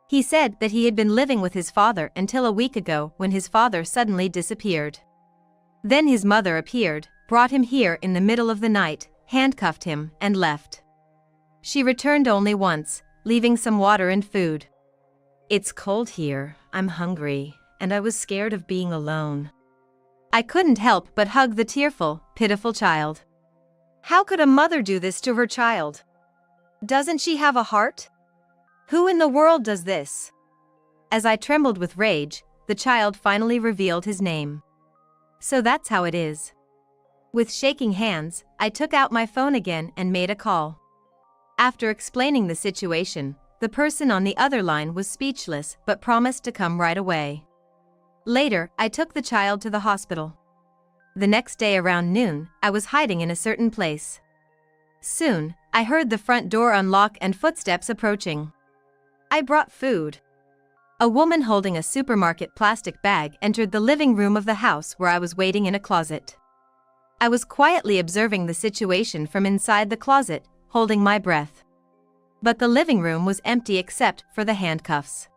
He said that he had been living with his father until a week ago when his father suddenly disappeared. Then his mother appeared, brought him here in the middle of the night, handcuffed him, and left. She returned only once, leaving some water and food. It's cold here, I'm hungry, and I was scared of being alone. I couldn't help but hug the tearful, pitiful child. How could a mother do this to her child? Doesn't she have a heart? Who in the world does this? As I trembled with rage, the child finally revealed his name. So that's how it is. With shaking hands, I took out my phone again and made a call. After explaining the situation, the person on the other line was speechless but promised to come right away. Later, I took the child to the hospital. The next day around noon, I was hiding in a certain place. Soon, I heard the front door unlock and footsteps approaching. I brought food. A woman holding a supermarket plastic bag entered the living room of the house where I was waiting in a closet. I was quietly observing the situation from inside the closet, holding my breath. But the living room was empty except for the handcuffs.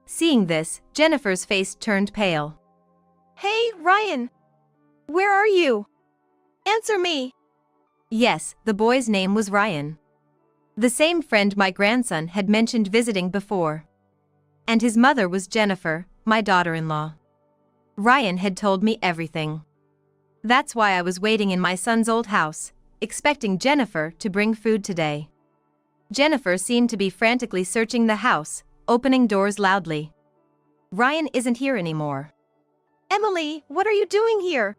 Seeing this, Jennifer's face turned pale. Hey, Ryan! Where are you? Answer me! Yes, the boy's name was Ryan. The same friend my grandson had mentioned visiting before. And his mother was Jennifer, my daughter-in-law. Ryan had told me everything. That's why I was waiting in my son's old house, expecting Jennifer to bring food today. Jennifer seemed to be frantically searching the house, opening doors loudly. Ryan isn't here anymore. Emily, what are you doing here?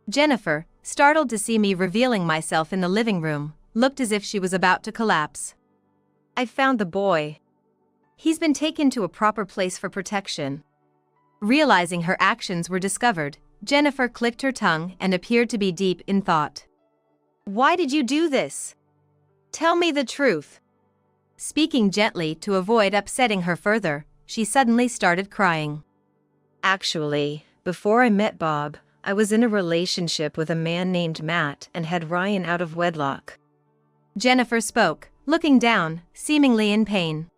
Jennifer, startled to see me revealing myself in the living room, looked as if she was about to collapse. I found the boy. He's been taken to a proper place for protection. Realizing her actions were discovered, Jennifer clicked her tongue and appeared to be deep in thought. Why did you do this? Tell me the truth. Speaking gently to avoid upsetting her further, she suddenly started crying. Actually, before I met Bob, I was in a relationship with a man named Matt and had Ryan out of wedlock. Jennifer spoke, looking down, seemingly in pain.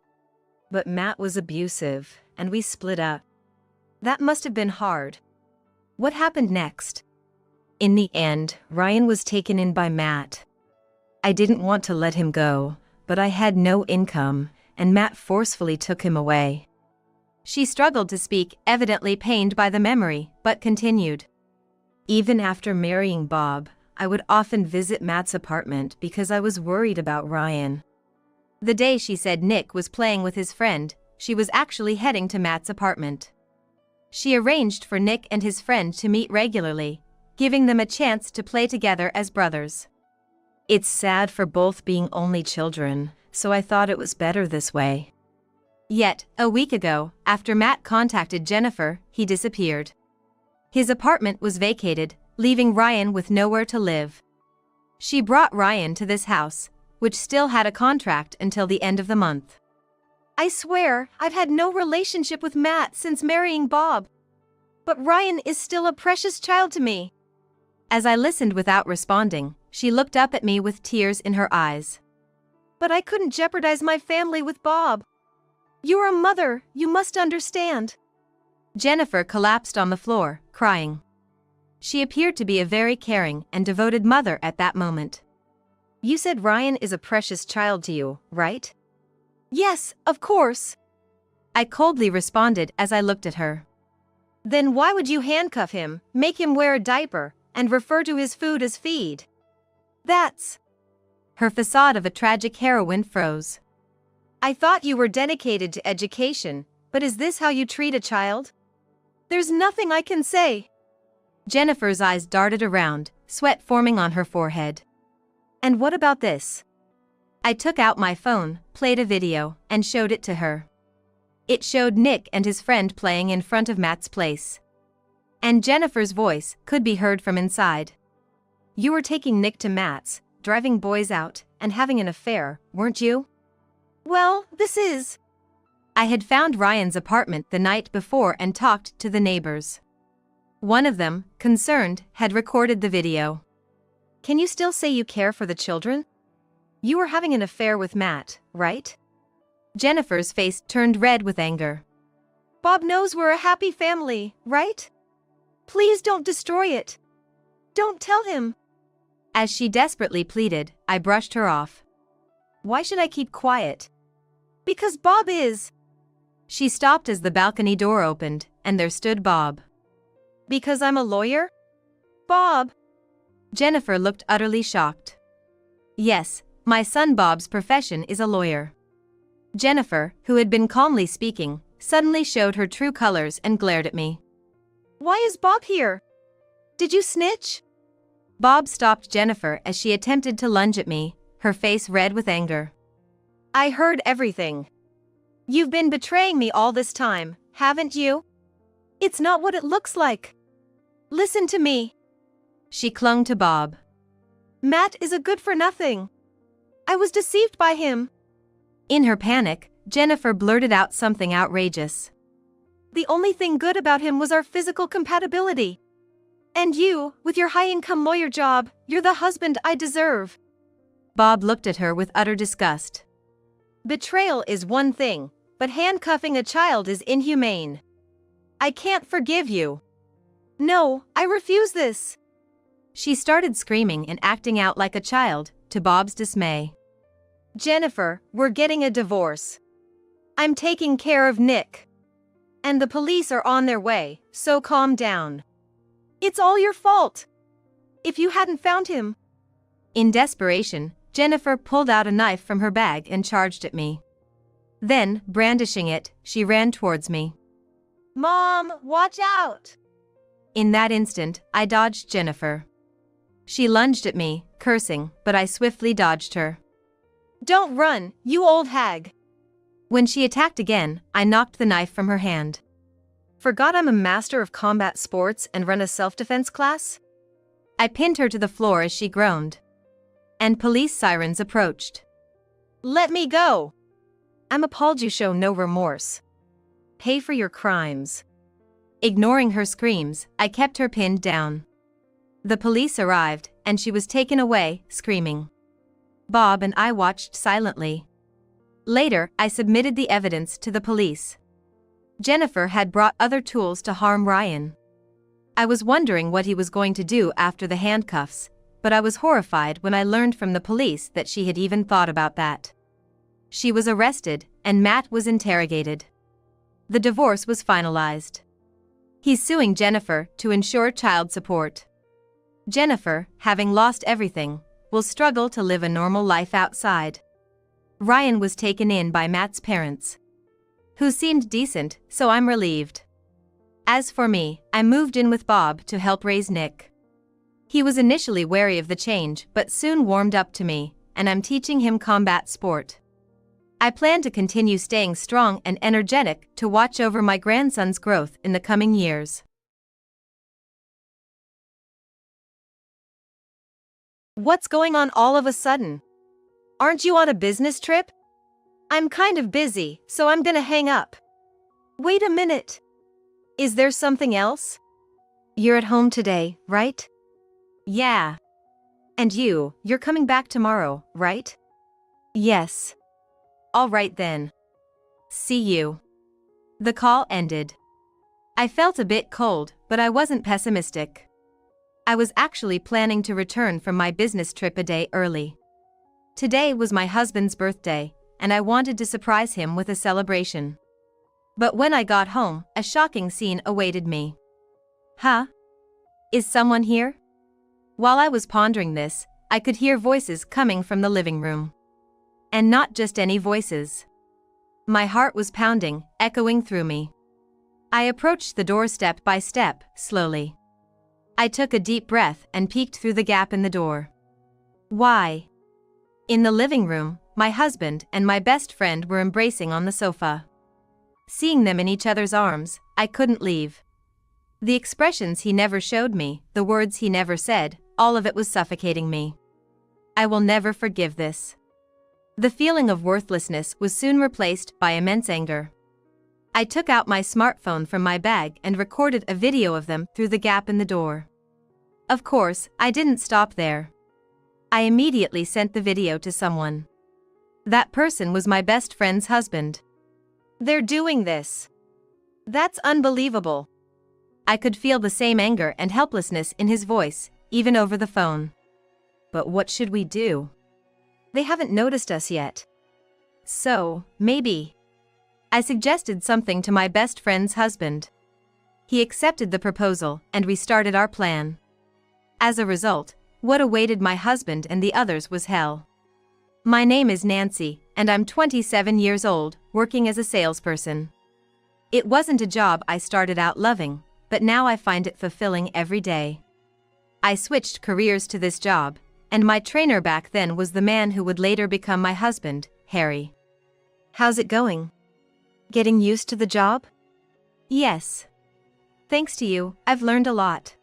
But Matt was abusive, and we split up. That must have been hard. What happened next? In the end, Ryan was taken in by Matt. I didn't want to let him go, but I had no income, and Matt forcefully took him away. She struggled to speak, evidently pained by the memory, but continued. Even after marrying Bob, I would often visit Matt's apartment because I was worried about Ryan. The day she said Nick was playing with his friend, she was actually heading to Matt's apartment. She arranged for Nick and his friend to meet regularly, giving them a chance to play together as brothers. It's sad for both being only children, so I thought it was better this way. Yet, a week ago, after Matt contacted Jennifer, he disappeared. His apartment was vacated, leaving Ryan with nowhere to live. She brought Ryan to this house, which still had a contract until the end of the month. I swear, I've had no relationship with Matt since marrying Bob. But Ryan is still a precious child to me. As I listened without responding, she looked up at me with tears in her eyes. But I couldn't jeopardize my family with Bob. You're a mother, you must understand. Jennifer collapsed on the floor, crying. She appeared to be a very caring and devoted mother at that moment. You said Ryan is a precious child to you, right? Yes, of course. I coldly responded as I looked at her. Then why would you handcuff him, make him wear a diaper, and refer to his food as feed? That's... Her facade of a tragic heroine froze. I thought you were dedicated to education, but is this how you treat a child? There's nothing I can say. Jennifer's eyes darted around, sweat forming on her forehead. And what about this? I took out my phone, played a video, and showed it to her. It showed Nick and his friend playing in front of Matt's place. And Jennifer's voice could be heard from inside. You were taking Nick to Matt's, driving boys out, and having an affair, weren't you? Well, this is... I had found Ryan's apartment the night before and talked to the neighbors. One of them, concerned, had recorded the video. Can you still say you care for the children? You were having an affair with Matt, right? Jennifer's face turned red with anger. Bob knows we're a happy family, right? Please don't destroy it. Don't tell him. As she desperately pleaded, I brushed her off. Why should I keep quiet? Because Bob is. She stopped as the balcony door opened, and there stood Bob. Because I'm a lawyer? Bob. Jennifer looked utterly shocked. Yes, my son Bob's profession is a lawyer. Jennifer, who had been calmly speaking, suddenly showed her true colors and glared at me. Why is Bob here? Did you snitch? Bob stopped Jennifer as she attempted to lunge at me, her face red with anger. I heard everything. You've been betraying me all this time, haven't you? It's not what it looks like. Listen to me. She clung to Bob. Matt is a good-for-nothing. I was deceived by him. In her panic, Jennifer blurted out something outrageous. The only thing good about him was our physical compatibility. And you, with your high-income lawyer job, you're the husband I deserve. Bob looked at her with utter disgust. Betrayal is one thing, but handcuffing a child is inhumane. I can't forgive you. No, I refuse this. She started screaming and acting out like a child, to Bob's dismay. Jennifer, we're getting a divorce. I'm taking care of Nick. And the police are on their way, so calm down. It's all your fault. If you hadn't found him. In desperation, Jennifer pulled out a knife from her bag and charged at me. Then, brandishing it, she ran towards me. Mom, watch out! In that instant, I dodged Jennifer. She lunged at me, cursing, but I swiftly dodged her. Don't run, you old hag. When she attacked again, I knocked the knife from her hand. Forgot I'm a master of combat sports and run a self-defense class? I pinned her to the floor as she groaned. And police sirens approached. Let me go. I'm appalled you show no remorse. Pay for your crimes. Ignoring her screams, I kept her pinned down. The police arrived, and she was taken away, screaming. Bob and I watched silently. Later, I submitted the evidence to the police. Jennifer had brought other tools to harm Ryan. I was wondering what he was going to do after the handcuffs, but I was horrified when I learned from the police that she had even thought about that. She was arrested, and Matt was interrogated. The divorce was finalized. He's suing Jennifer to ensure child support. Jennifer, having lost everything, will struggle to live a normal life outside. Ryan was taken in by Matt's parents, who seemed decent, so I'm relieved. As for me, I moved in with Bob to help raise Nick. He was initially wary of the change but soon warmed up to me, and I'm teaching him combat sport. I plan to continue staying strong and energetic to watch over my grandson's growth in the coming years. What's going on all of a sudden? Aren't you on a business trip? I'm kind of busy, so I'm gonna hang up. Wait a minute. Is there something else? You're at home today, right? Yeah. And you're coming back tomorrow, right? Yes. All right then. See you. The call ended. I felt a bit cold, but I wasn't pessimistic. I was actually planning to return from my business trip a day early. Today was my husband's birthday, and I wanted to surprise him with a celebration. But when I got home, a shocking scene awaited me. Huh? Is someone here? While I was pondering this, I could hear voices coming from the living room. And not just any voices. My heart was pounding, echoing through me. I approached the door step by step, slowly. I took a deep breath and peeked through the gap in the door. Why? In the living room, my husband and my best friend were embracing on the sofa. Seeing them in each other's arms, I couldn't leave. The expressions he never showed me, the words he never said, all of it was suffocating me. I will never forgive this. The feeling of worthlessness was soon replaced by immense anger. I took out my smartphone from my bag and recorded a video of them through the gap in the door. Of course, I didn't stop there. I immediately sent the video to someone. That person was my best friend's husband. They're doing this. That's unbelievable. I could feel the same anger and helplessness in his voice, even over the phone. But what should we do? They haven't noticed us yet. So, maybe. I suggested something to my best friend's husband. He accepted the proposal, and we started our plan. As a result, what awaited my husband and the others was hell. My name is Nancy, and I'm 27 years old, working as a salesperson. It wasn't a job I started out loving, but now I find it fulfilling every day. I switched careers to this job, and my trainer back then was the man who would later become my husband, Harry. How's it going? Getting used to the job? Yes. Thanks to you, I've learned a lot.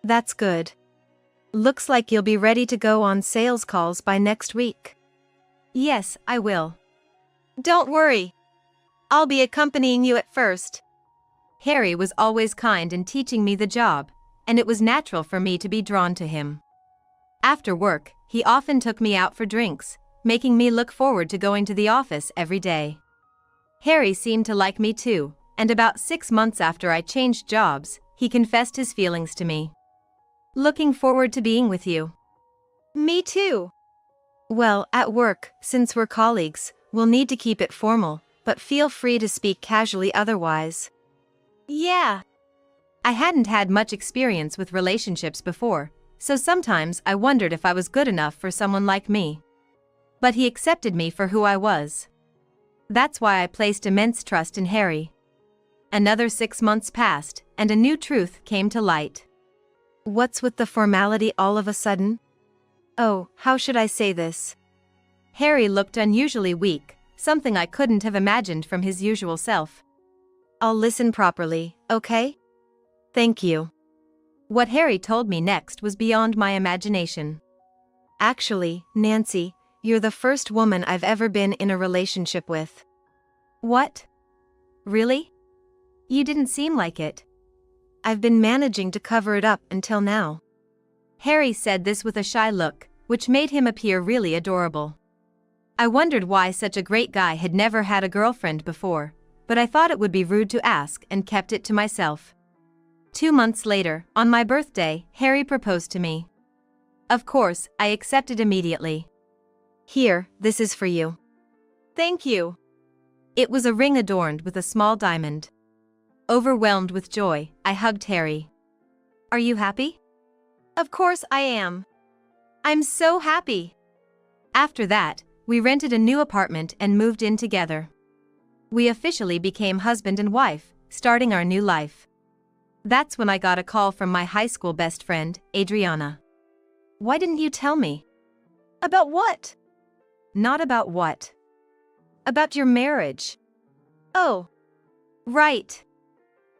That's good. Looks like you'll be ready to go on sales calls by next week. Yes, I will. Don't worry. I'll be accompanying you at first. Harry was always kind in teaching me the job, and it was natural for me to be drawn to him. After work, he often took me out for drinks, making me look forward to going to the office every day. Harry seemed to like me too, and about 6 months after I changed jobs, he confessed his feelings to me. Looking forward to being with you. Me too. Well, at work, since we're colleagues, we'll need to keep it formal, but feel free to speak casually otherwise. Yeah. I hadn't had much experience with relationships before, so sometimes I wondered if I was good enough for someone like me. But he accepted me for who I was. That's why I placed immense trust in Harry. Another 6 months passed, and a new truth came to light. What's with the formality all of a sudden? Oh, how should I say this? Harry looked unusually weak, something I couldn't have imagined from his usual self. I'll listen properly, okay? Thank you. What Harry told me next was beyond my imagination. Actually, Nancy, you're the first woman I've ever been in a relationship with. What? Really? You didn't seem like it. I've been managing to cover it up until now. Harry said this with a shy look, which made him appear really adorable. I wondered why such a great guy had never had a girlfriend before, but I thought it would be rude to ask and kept it to myself. 2 months later, on my birthday, Harry proposed to me. Of course, I accepted immediately. Here, this is for you. Thank you. It was a ring adorned with a small diamond. Overwhelmed with joy, I hugged Harry. Are you happy? Of course I am. I'm so happy. After that, we rented a new apartment and moved in together. We officially became husband and wife, starting our new life. That's when I got a call from my high school best friend, Adriana. Why didn't you tell me? About what? Not about what. About your marriage. Oh. Right.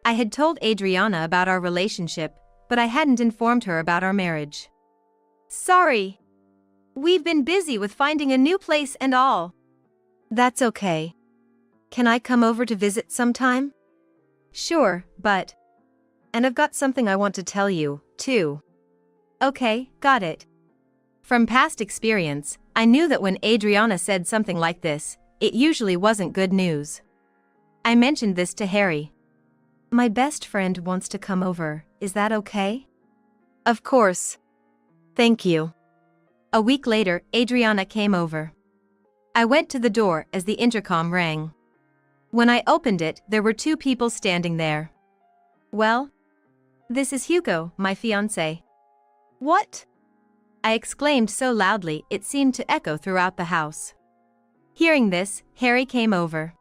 I had told Adriana about our relationship, but I hadn't informed her about our marriage. Sorry. We've been busy with finding a new place and all. That's okay. Can I come over to visit sometime? Sure, but... And I've got something I want to tell you, too. Okay, got it. From past experience, I knew that when Adriana said something like this, it usually wasn't good news. I mentioned this to Harry. My best friend wants to come over, is that okay? Of course. Thank you. A week later, Adriana came over. I went to the door as the intercom rang. When I opened it, there were 2 people standing there. Well? This is Hugo, my fiancé. What? I exclaimed so loudly it seemed to echo throughout the house. Hearing this, Harry came over.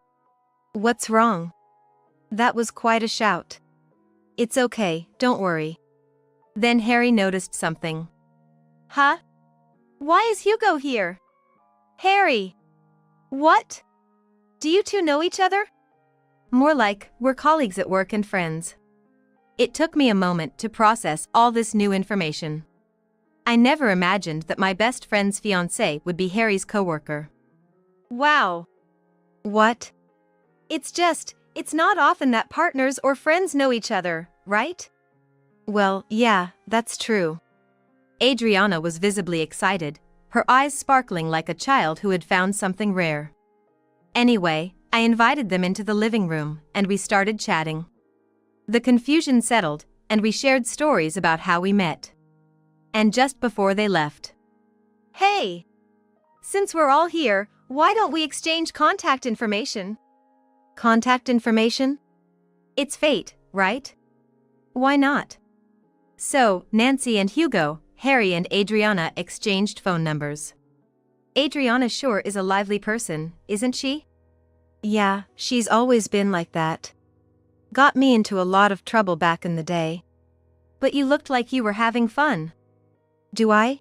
What's wrong? That was quite a shout. It's okay, don't worry. Then Harry noticed something. Huh? Why is Hugo here? Harry! What? Do you two know each other? More like, we're colleagues at work and friends. It took me a moment to process all this new information. I never imagined that my best friend's fiancé would be Harry's coworker. Wow. What? It's not often that partners or friends know each other, right? Well, yeah, that's true. Adriana was visibly excited, her eyes sparkling like a child who had found something rare. Anyway, I invited them into the living room, and we started chatting. The confusion settled, and we shared stories about how we met. And just before they left. Hey! Since we're all here, why don't we exchange contact information? Contact information? It's fate, right? Why not? So, Nancy and Hugo, Harry and Adriana exchanged phone numbers. Adriana sure is a lively person, isn't she? Yeah, she's always been like that. Got me into a lot of trouble back in the day. But you looked like you were having fun. Do I?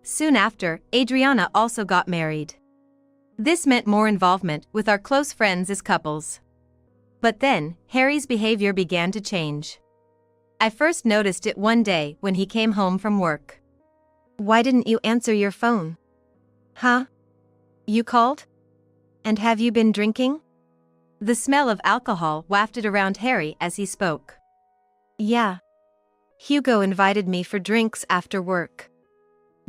Soon after, Adriana also got married. This meant more involvement with our close friends as couples. But then, Harry's behavior began to change. I first noticed it one day when he came home from work. Why didn't you answer your phone? Huh? You called? And have you been drinking? The smell of alcohol wafted around Harry as he spoke. Yeah. Hugo invited me for drinks after work.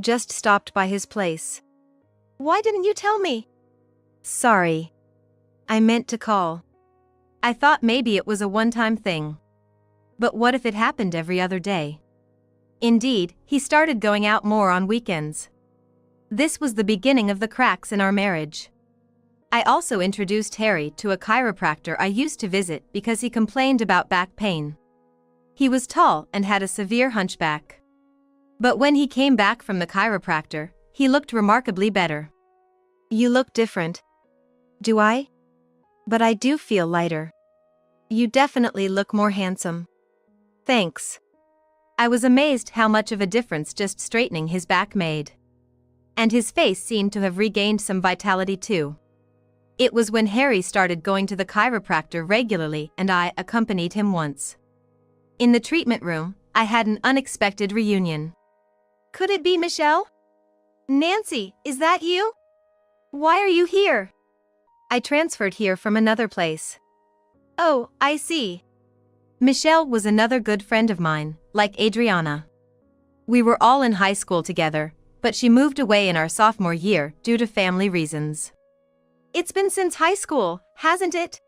Just stopped by his place. Why didn't you tell me? Sorry. I meant to call. I thought maybe it was a one-time thing. But what if it happened every other day? Indeed, he started going out more on weekends. This was the beginning of the cracks in our marriage. I also introduced Harry to a chiropractor I used to visit because he complained about back pain. He was tall and had a severe hunchback. But when he came back from the chiropractor, he looked remarkably better. You look different. Do I? But I do feel lighter. You definitely look more handsome. Thanks. I was amazed how much of a difference just straightening his back made. And his face seemed to have regained some vitality too. It was when Harry started going to the chiropractor regularly and I accompanied him once. In the treatment room, I had an unexpected reunion. Could it be Michelle? Nancy, is that you? Why are you here? I transferred here from another place. Oh, I see. Michelle was another good friend of mine, like Adriana. We were all in high school together, but she moved away in our sophomore year due to family reasons. It's been since high school, hasn't it?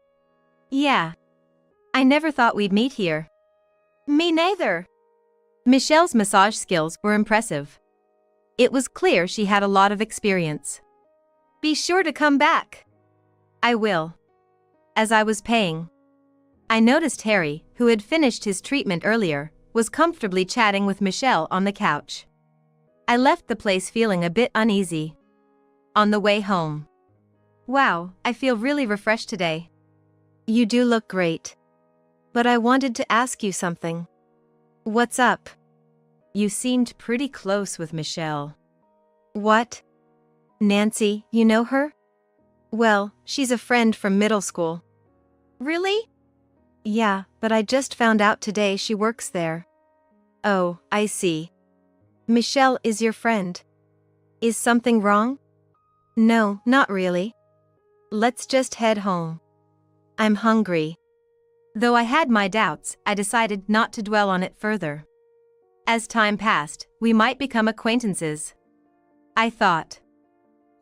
Yeah. I never thought we'd meet here. Me neither. Michelle's massage skills were impressive. It was clear she had a lot of experience. Be sure to come back. I will. As I was paying, I noticed Harry, who had finished his treatment earlier, was comfortably chatting with Michelle on the couch. I left the place feeling a bit uneasy. On the way home. Wow, I feel really refreshed today. You do look great. But I wanted to ask you something. What's up? You seemed pretty close with Michelle. What? Nancy, you know her? Well, she's a friend from middle school. Really? Yeah, but I just found out today she works there. Oh, I see. Michelle is your friend. Is something wrong? No, not really. Let's just head home. I'm hungry. Though I had my doubts, I decided not to dwell on it further. As time passed, we might become acquaintances. I thought.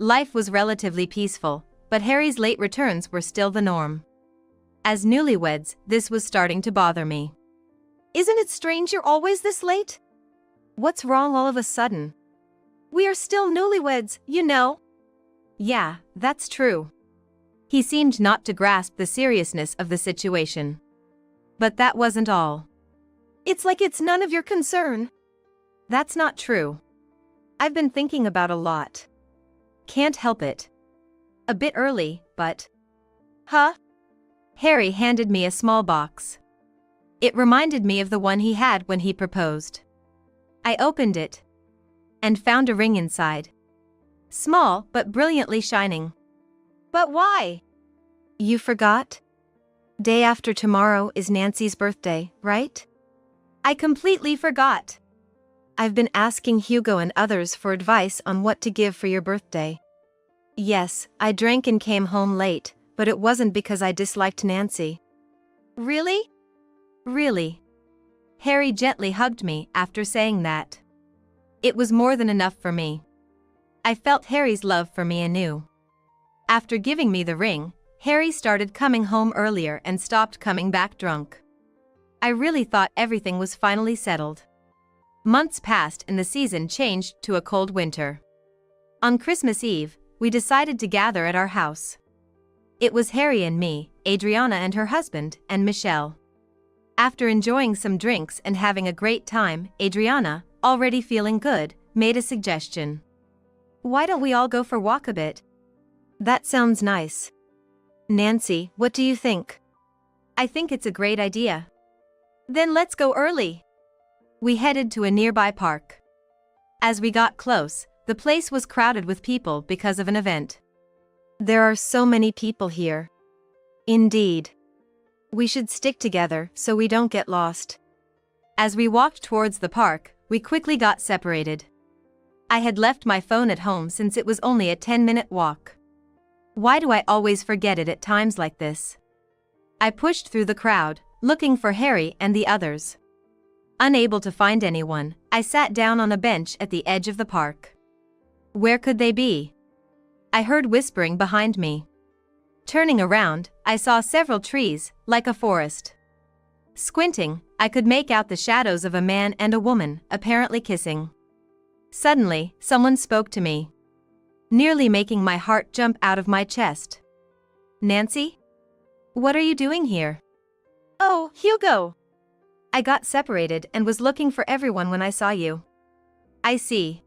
Life was relatively peaceful, but Harry's late returns were still the norm. As newlyweds, this was starting to bother me. Isn't it strange you're always this late? What's wrong all of a sudden? We are still newlyweds, you know. Yeah, that's true. He seemed not to grasp the seriousness of the situation. But that wasn't all. It's like it's none of your concern. That's not true. I've been thinking about a lot. Can't help it. A bit early, but... Huh? Harry handed me a small box. It reminded me of the one he had when he proposed. I opened it. And found a ring inside. Small, but brilliantly shining. But why? You forgot? Day after tomorrow is Nancy's birthday, right? I completely forgot. I've been asking Hugo and others for advice on what to give for your birthday. Yes, I drank and came home late, but it wasn't because I disliked Nancy. Really? Really. Harry gently hugged me after saying that. It was more than enough for me. I felt Harry's love for me anew. After giving me the ring, Harry started coming home earlier and stopped coming back drunk. I really thought everything was finally settled. Months passed and the season changed to a cold winter. On Christmas Eve, we decided to gather at our house. It was Harry and me, Adriana and her husband, and Michelle. After enjoying some drinks and having a great time, Adriana, already feeling good, made a suggestion. Why don't we all go for a walk a bit? That sounds nice. Nancy, what do you think? I think it's a great idea. Then let's go early. We headed to a nearby park. As we got close, the place was crowded with people because of an event. There are so many people here. Indeed. We should stick together so we don't get lost. As we walked towards the park, we quickly got separated. I had left my phone at home since it was only a 10-minute walk. Why do I always forget it at times like this? I pushed through the crowd, looking for Harry and the others. Unable to find anyone, I sat down on a bench at the edge of the park. Where could they be? I heard whispering behind me. Turning around, I saw several trees, like a forest. Squinting, I could make out the shadows of a man and a woman, apparently kissing. Suddenly, someone spoke to me, nearly making my heart jump out of my chest. Nancy? What are you doing here? Oh, Hugo! I got separated and was looking for everyone when I saw you. I see.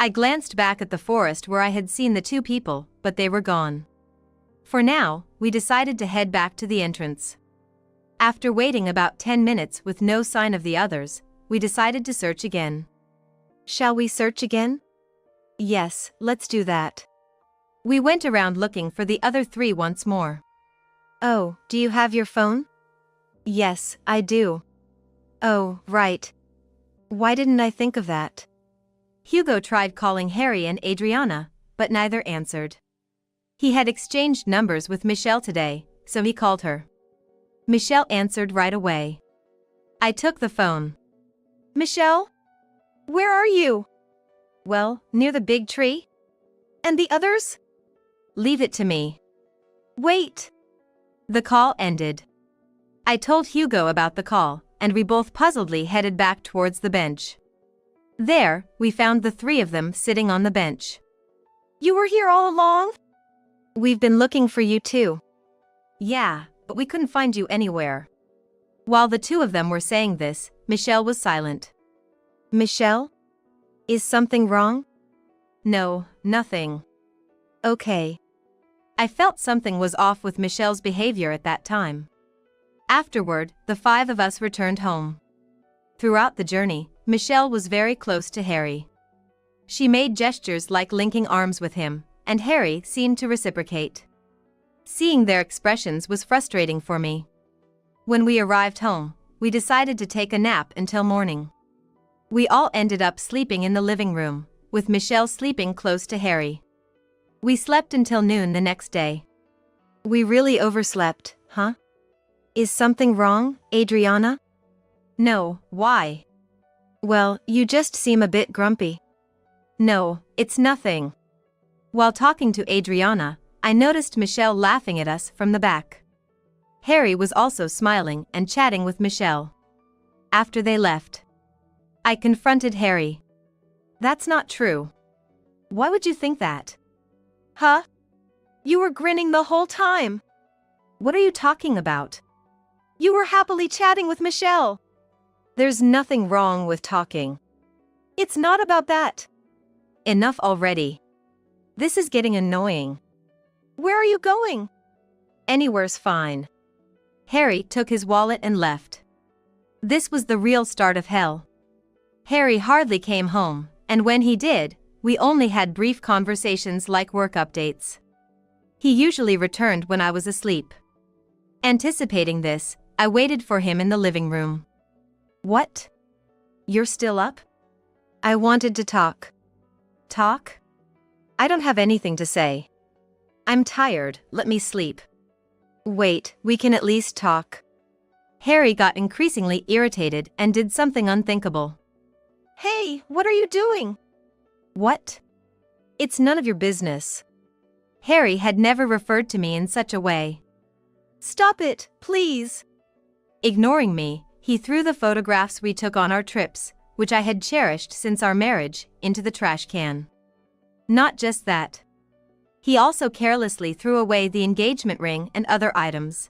I glanced back at the forest where I had seen the two people, but they were gone. For now, we decided to head back to the entrance. After waiting about 10 minutes with no sign of the others, we decided to search again. Shall we search again? Yes, let's do that. We went around looking for the other 3 once more. Oh, do you have your phone? Yes, I do. Oh, right. Why didn't I think of that? Hugo tried calling Harry and Adriana, but neither answered. He had exchanged numbers with Michelle today, so he called her. Michelle answered right away. I took the phone. Michelle? Where are you? Well, near the big tree. And the others? Leave it to me. Wait. The call ended. I told Hugo about the call, and we both puzzledly headed back towards the bench. There, we found the 3 of them sitting on the bench. You were here all along? We've been looking for you too. Yeah, but we couldn't find you anywhere. While the 2 of them were saying this, Michelle was silent. Michelle? Is something wrong? No, nothing. Okay. I felt something was off with Michelle's behavior at that time. Afterward, the 5 of us returned home. Throughout the journey, Michelle was very close to Harry. She made gestures like linking arms with him, and Harry seemed to reciprocate. Seeing their expressions was frustrating for me. When we arrived home, we decided to take a nap until morning. We all ended up sleeping in the living room, with Michelle sleeping close to Harry. We slept until noon the next day. We really overslept, huh? Is something wrong, Adriana? No, why? Well, you just seem a bit grumpy. No, it's nothing. While talking to Adriana, I noticed Michelle laughing at us from the back. Harry was also smiling and chatting with Michelle. After they left, I confronted Harry. That's not true. Why would you think that? Huh? You were grinning the whole time. What are you talking about? You were happily chatting with Michelle. There's nothing wrong with talking. It's not about that. Enough already. This is getting annoying. Where are you going? Anywhere's fine. Harry took his wallet and left. This was the real start of hell. Harry hardly came home, and when he did, we only had brief conversations like work updates. He usually returned when I was asleep. Anticipating this, I waited for him in the living room. What? You're still up? I wanted to talk. Talk? I don't have anything to say. I'm tired, let me sleep. Wait, we can at least talk. Harry got increasingly irritated and did something unthinkable. Hey, what are you doing? What? It's none of your business. Harry had never referred to me in such a way. Stop it, please. Ignoring me, he threw the photographs we took on our trips, which I had cherished since our marriage, into the trash can. Not just that. He also carelessly threw away the engagement ring and other items.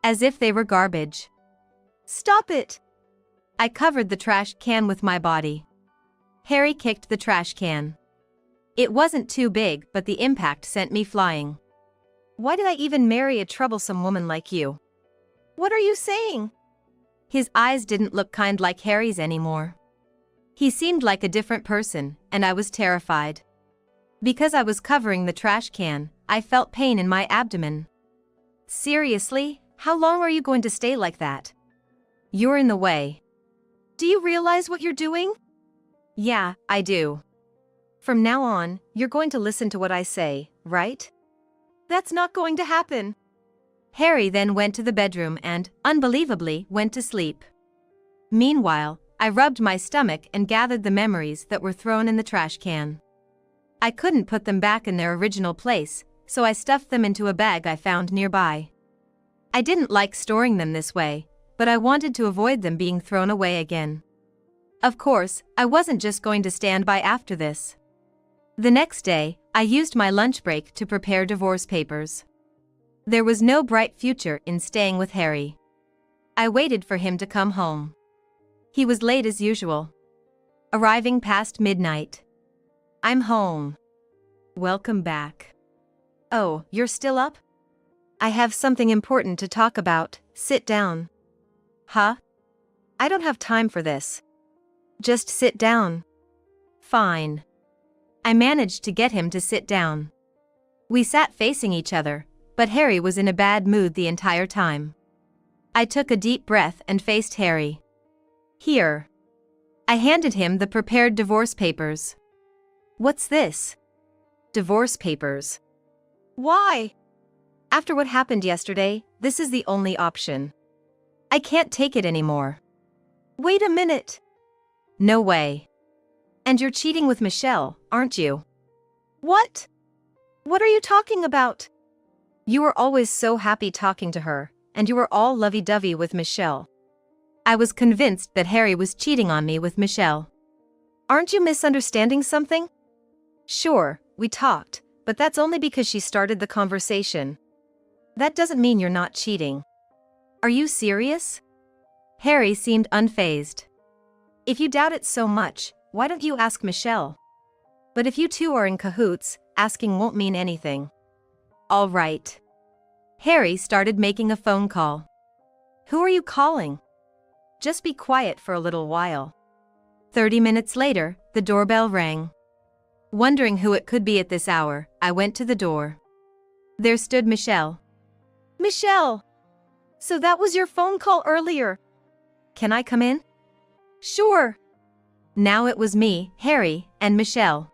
As if they were garbage. Stop it! I covered the trash can with my body. Harry kicked the trash can. It wasn't too big, but the impact sent me flying. Why did I even marry a troublesome woman like you? What are you saying? His eyes didn't look kind like Harry's anymore. He seemed like a different person, and I was terrified. Because I was covering the trash can, I felt pain in my abdomen. Seriously, how long are you going to stay like that? You're in the way. Do you realize what you're doing? Yeah, I do. From now on, you're going to listen to what I say, right? That's not going to happen. Harry then went to the bedroom and, unbelievably, went to sleep. Meanwhile, I rubbed my stomach and gathered the memories that were thrown in the trash can. I couldn't put them back in their original place, so I stuffed them into a bag I found nearby. I didn't like storing them this way, but I wanted to avoid them being thrown away again. Of course, I wasn't just going to stand by after this. The next day, I used my lunch break to prepare divorce papers. There was no bright future in staying with Harry. I waited for him to come home. He was late as usual. Arriving past midnight. I'm home. Welcome back. Oh, you're still up? I have something important to talk about, sit down. Huh? I don't have time for this. Just sit down. Fine. I managed to get him to sit down. We sat facing each other, but Harry was in a bad mood the entire time. I took a deep breath and faced Harry. Here. I handed him the prepared divorce papers. What's this? Divorce papers. Why? After what happened yesterday, this is the only option. I can't take it anymore. Wait a minute. No way. And you're cheating with Michelle, aren't you? What? What are you talking about? You were always so happy talking to her, and you were all lovey-dovey with Michelle. I was convinced that Harry was cheating on me with Michelle. Aren't you misunderstanding something? Sure, we talked, but that's only because she started the conversation. That doesn't mean you're not cheating. Are you serious? Harry seemed unfazed. If you doubt it so much, why don't you ask Michelle? But if you two are in cahoots, asking won't mean anything. All right. Harry started making a phone call. Who are you calling? Just be quiet for a little while. 30 minutes later, the doorbell rang. Wondering who it could be at this hour, I went to the door. There stood Michelle. Michelle! So that was your phone call earlier. Can I come in? Sure. Now it was me, Harry, and Michelle.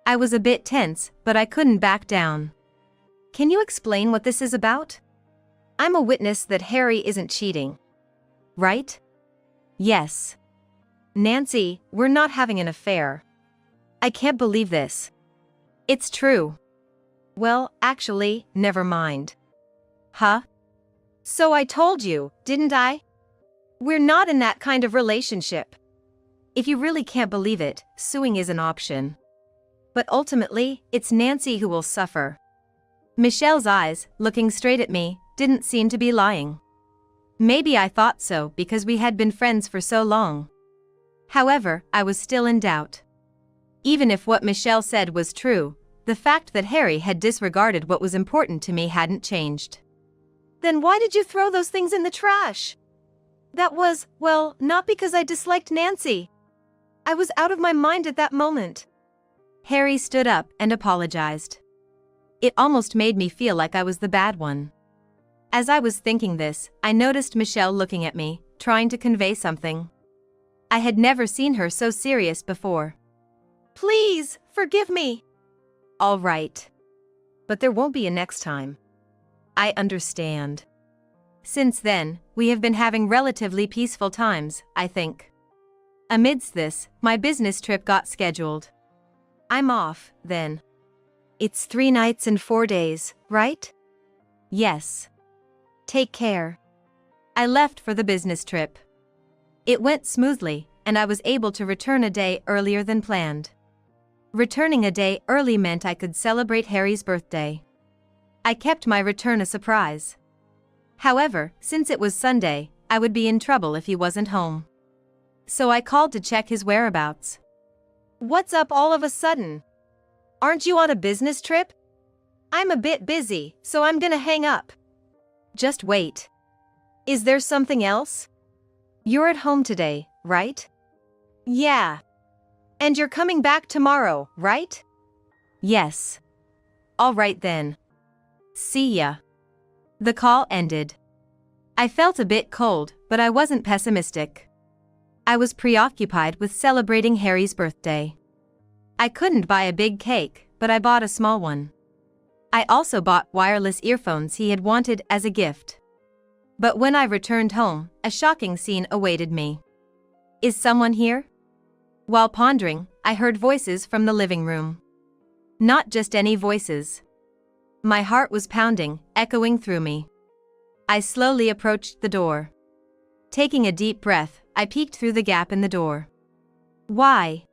I was a bit tense, but I couldn't back down. Can you explain what this is about? I'm a witness that Harry isn't cheating. Right? Yes. Nancy, we're not having an affair. I can't believe this. It's true. Well, actually, never mind. Huh? So I told you, didn't I? We're not in that kind of relationship. If you really can't believe it, suing is an option. But ultimately, it's Nancy who will suffer. Michelle's eyes, looking straight at me, didn't seem to be lying. Maybe I thought so because we had been friends for so long. However, I was still in doubt. Even if what Michelle said was true, the fact that Harry had disregarded what was important to me hadn't changed. Then why did you throw those things in the trash? That was, well, not because I disliked Nancy. I was out of my mind at that moment. Harry stood up and apologized. It almost made me feel like I was the bad one. As I was thinking this, I noticed Michelle looking at me, trying to convey something. I had never seen her so serious before. Please, forgive me. All right. But there won't be a next time. I understand. Since then, we have been having relatively peaceful times, I think. Amidst this, my business trip got scheduled. I'm off, then. It's 3 nights and 4 days, right? Yes. Take care. I left for the business trip. It went smoothly, and I was able to return a day earlier than planned. Returning a day early meant I could celebrate Harry's birthday. I kept my return a surprise. However, since it was Sunday, I would be in trouble if he wasn't home. So I called to check his whereabouts. What's up all of a sudden? Aren't you on a business trip? I'm a bit busy, so I'm gonna hang up. Just wait. Is there something else? You're at home today, right? Yeah. And you're coming back tomorrow, right? Yes. All right then. See ya. The call ended. I felt a bit cold, but I wasn't pessimistic. I was preoccupied with celebrating Harry's birthday. I couldn't buy a big cake, but I bought a small one. I also bought wireless earphones he had wanted as a gift. But when I returned home, a shocking scene awaited me. Is someone here? While pondering, I heard voices from the living room. Not just any voices. My heart was pounding, echoing through me. I slowly approached the door. Taking a deep breath, I peeked through the gap in the door. Why?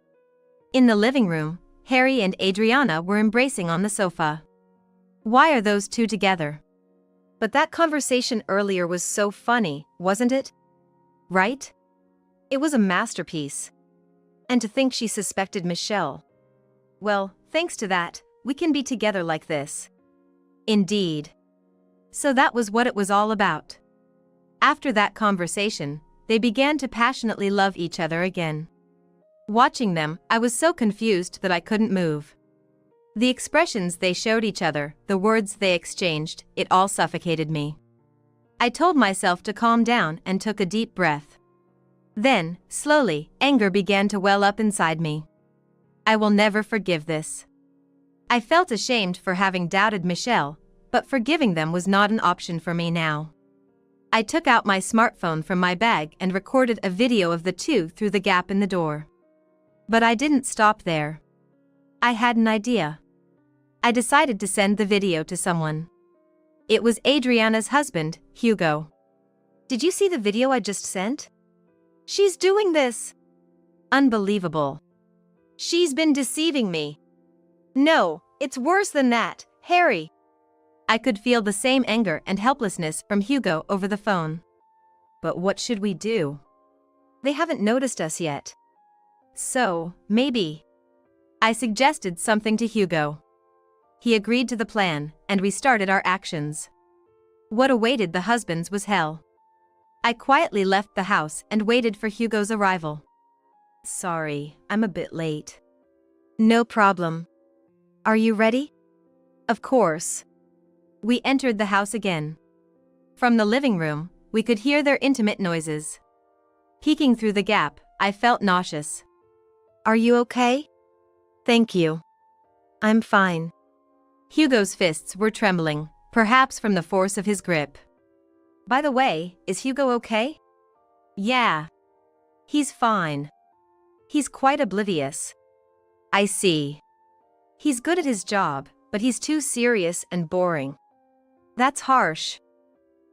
In the living room, Harry and Adriana were embracing on the sofa. Why are those two together? But that conversation earlier was so funny, wasn't it? Right? It was a masterpiece. And to think she suspected Michelle. Well, thanks to that, we can be together like this. Indeed. So that was what it was all about. After that conversation, they began to passionately love each other again. Watching them, I was so confused that I couldn't move. The expressions they showed each other, the words they exchanged, it all suffocated me. I told myself to calm down and took a deep breath. Then, slowly, anger began to well up inside me. I will never forgive this. I felt ashamed for having doubted Michelle, but forgiving them was not an option for me now. I took out my smartphone from my bag and recorded a video of the two through the gap in the door. But I didn't stop there. I had an idea. I decided to send the video to someone. It was Adriana's husband, Hugo. Did you see the video I just sent? She's doing this. Unbelievable. She's been deceiving me. No, it's worse than that, Harry. I could feel the same anger and helplessness from Hugo over the phone. But what should we do? They haven't noticed us yet. So, maybe. I suggested something to Hugo. He agreed to the plan, and we started our actions. What awaited the husbands was hell. I quietly left the house and waited for Hugo's arrival. Sorry, I'm a bit late. No problem. Are you ready? Of course. We entered the house again. From the living room, we could hear their intimate noises. Peeking through the gap, I felt nauseous. Are you okay? Thank you. I'm fine. Hugo's fists were trembling, perhaps from the force of his grip. By the way, is Hugo okay? Yeah. He's fine. He's quite oblivious. I see. He's good at his job, but he's too serious and boring. That's harsh.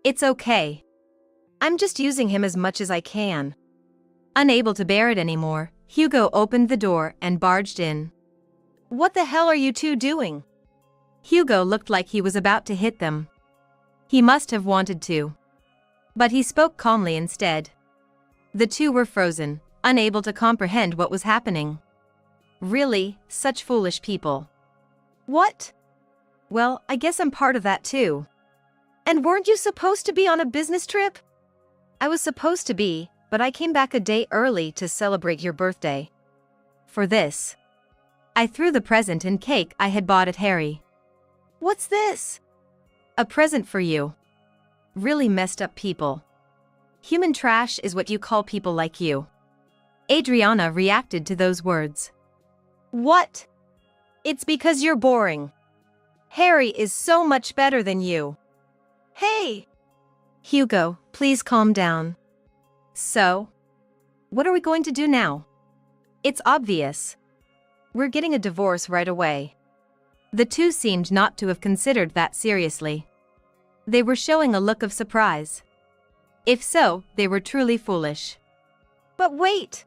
It's okay. I'm just using him as much as I can. Unable to bear it anymore, Hugo opened the door and barged in. What the hell are you two doing? Hugo looked like he was about to hit them. He must have wanted to. But he spoke calmly instead. The two were frozen, unable to comprehend what was happening. Really, such foolish people. What? Well, I guess I'm part of that too. And weren't you supposed to be on a business trip? I was supposed to be, but I came back a day early to celebrate your birthday. For this, I threw the present and cake I had bought at Harry. What's this? A present for you. Really messed up people. Human trash is what you call people like you. Adriana reacted to those words. What? It's because you're boring. Harry is so much better than you. Hey! Hugo, please calm down. So? What are we going to do now? It's obvious. We're getting a divorce right away. The two seemed not to have considered that seriously. They were showing a look of surprise. If so, they were truly foolish. But wait!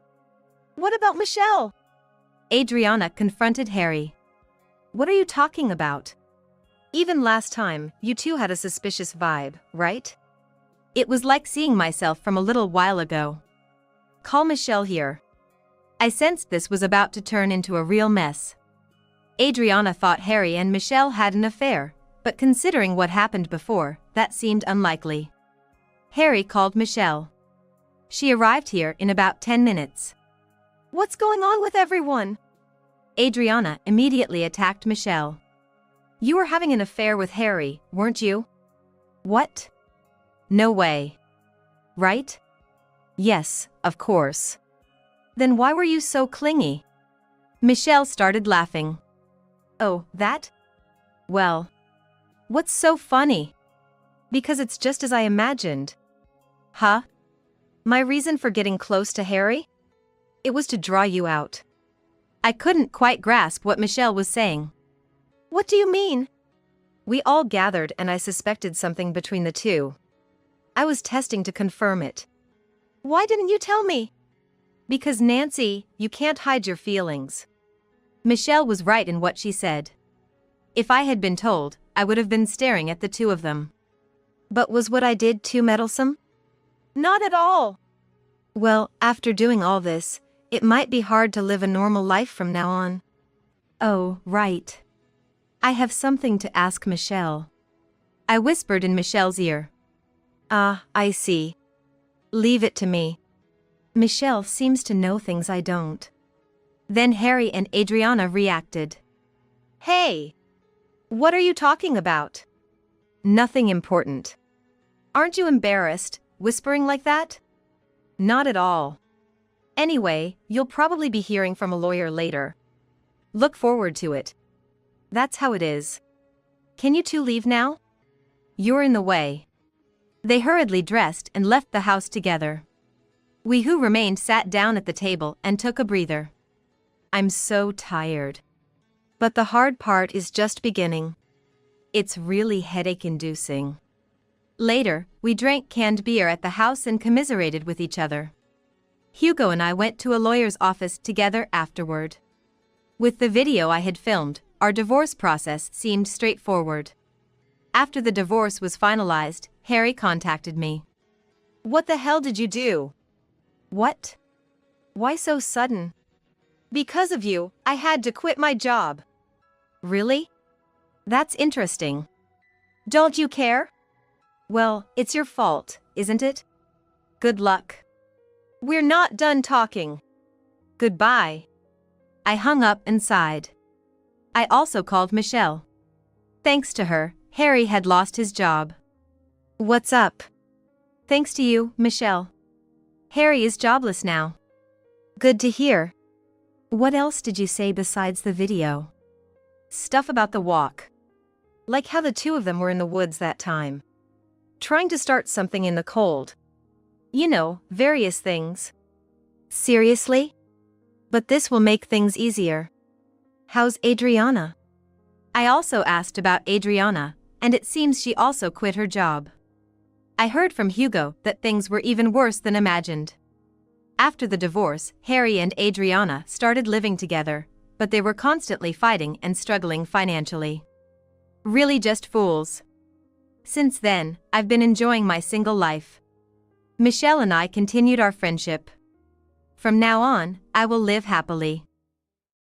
What about Michelle? Adriana confronted Harry. What are you talking about? Even last time, you two had a suspicious vibe, right? It was like seeing myself from a little while ago. Call Michelle here. I sensed this was about to turn into a real mess. Adriana thought Harry and Michelle had an affair, but considering what happened before, that seemed unlikely. Harry called Michelle. She arrived here in about 10 minutes. What's going on with everyone? Adriana immediately attacked Michelle. You were having an affair with Harry, weren't you? What? No way. Right? Yes, of course. Then why were you so clingy? Michelle started laughing. Oh, that? Well, what's so funny? Because it's just as I imagined. Huh? My reason for getting close to Harry? It was to draw you out. I couldn't quite grasp what Michelle was saying. What do you mean? We all gathered and I suspected something between the two. I was testing to confirm it. Why didn't you tell me? Because Nancy, you can't hide your feelings. Michelle was right in what she said. If I had been told, I would have been staring at the two of them. But was what I did too meddlesome? Not at all. Well, after doing all this, it might be hard to live a normal life from now on. Oh, right. I have something to ask Michelle. I whispered in Michelle's ear. Ah, I see. Leave it to me. Michelle seems to know things I don't. Then Harry and Adriana reacted. Hey! What are you talking about? Nothing important. Aren't you embarrassed, whispering like that? Not at all. Anyway, you'll probably be hearing from a lawyer later. Look forward to it. That's how it is. Can you two leave now? You're in the way. They hurriedly dressed and left the house together. We who remained sat down at the table and took a breather. I'm so tired. But the hard part is just beginning. It's really headache-inducing. Later, we drank canned beer at the house and commiserated with each other. Hugo and I went to a lawyer's office together afterward. With the video I had filmed, our divorce process seemed straightforward. After the divorce was finalized, Harry contacted me. What the hell did you do? What? Why so sudden? Because of you, I had to quit my job. Really? That's interesting. Don't you care? Well, it's your fault, isn't it? Good luck. We're not done talking. Goodbye. I hung up and sighed. I also called Michelle. Thanks to her, Harry had lost his job. What's up? Thanks to you, Michelle. Harry is jobless now. Good to hear. What else did you say besides the video? Stuff about the walk. Like how the two of them were in the woods that time. Trying to start something in the cold. You know, various things. Seriously? But this will make things easier. How's Adriana? I also asked about Adriana, and it seems she also quit her job. I heard from Hugo that things were even worse than imagined. After the divorce, Harry and Adriana started living together, but they were constantly fighting and struggling financially. Really just fools. Since then, I've been enjoying my single life. Michelle and I continued our friendship. From now on, I will live happily.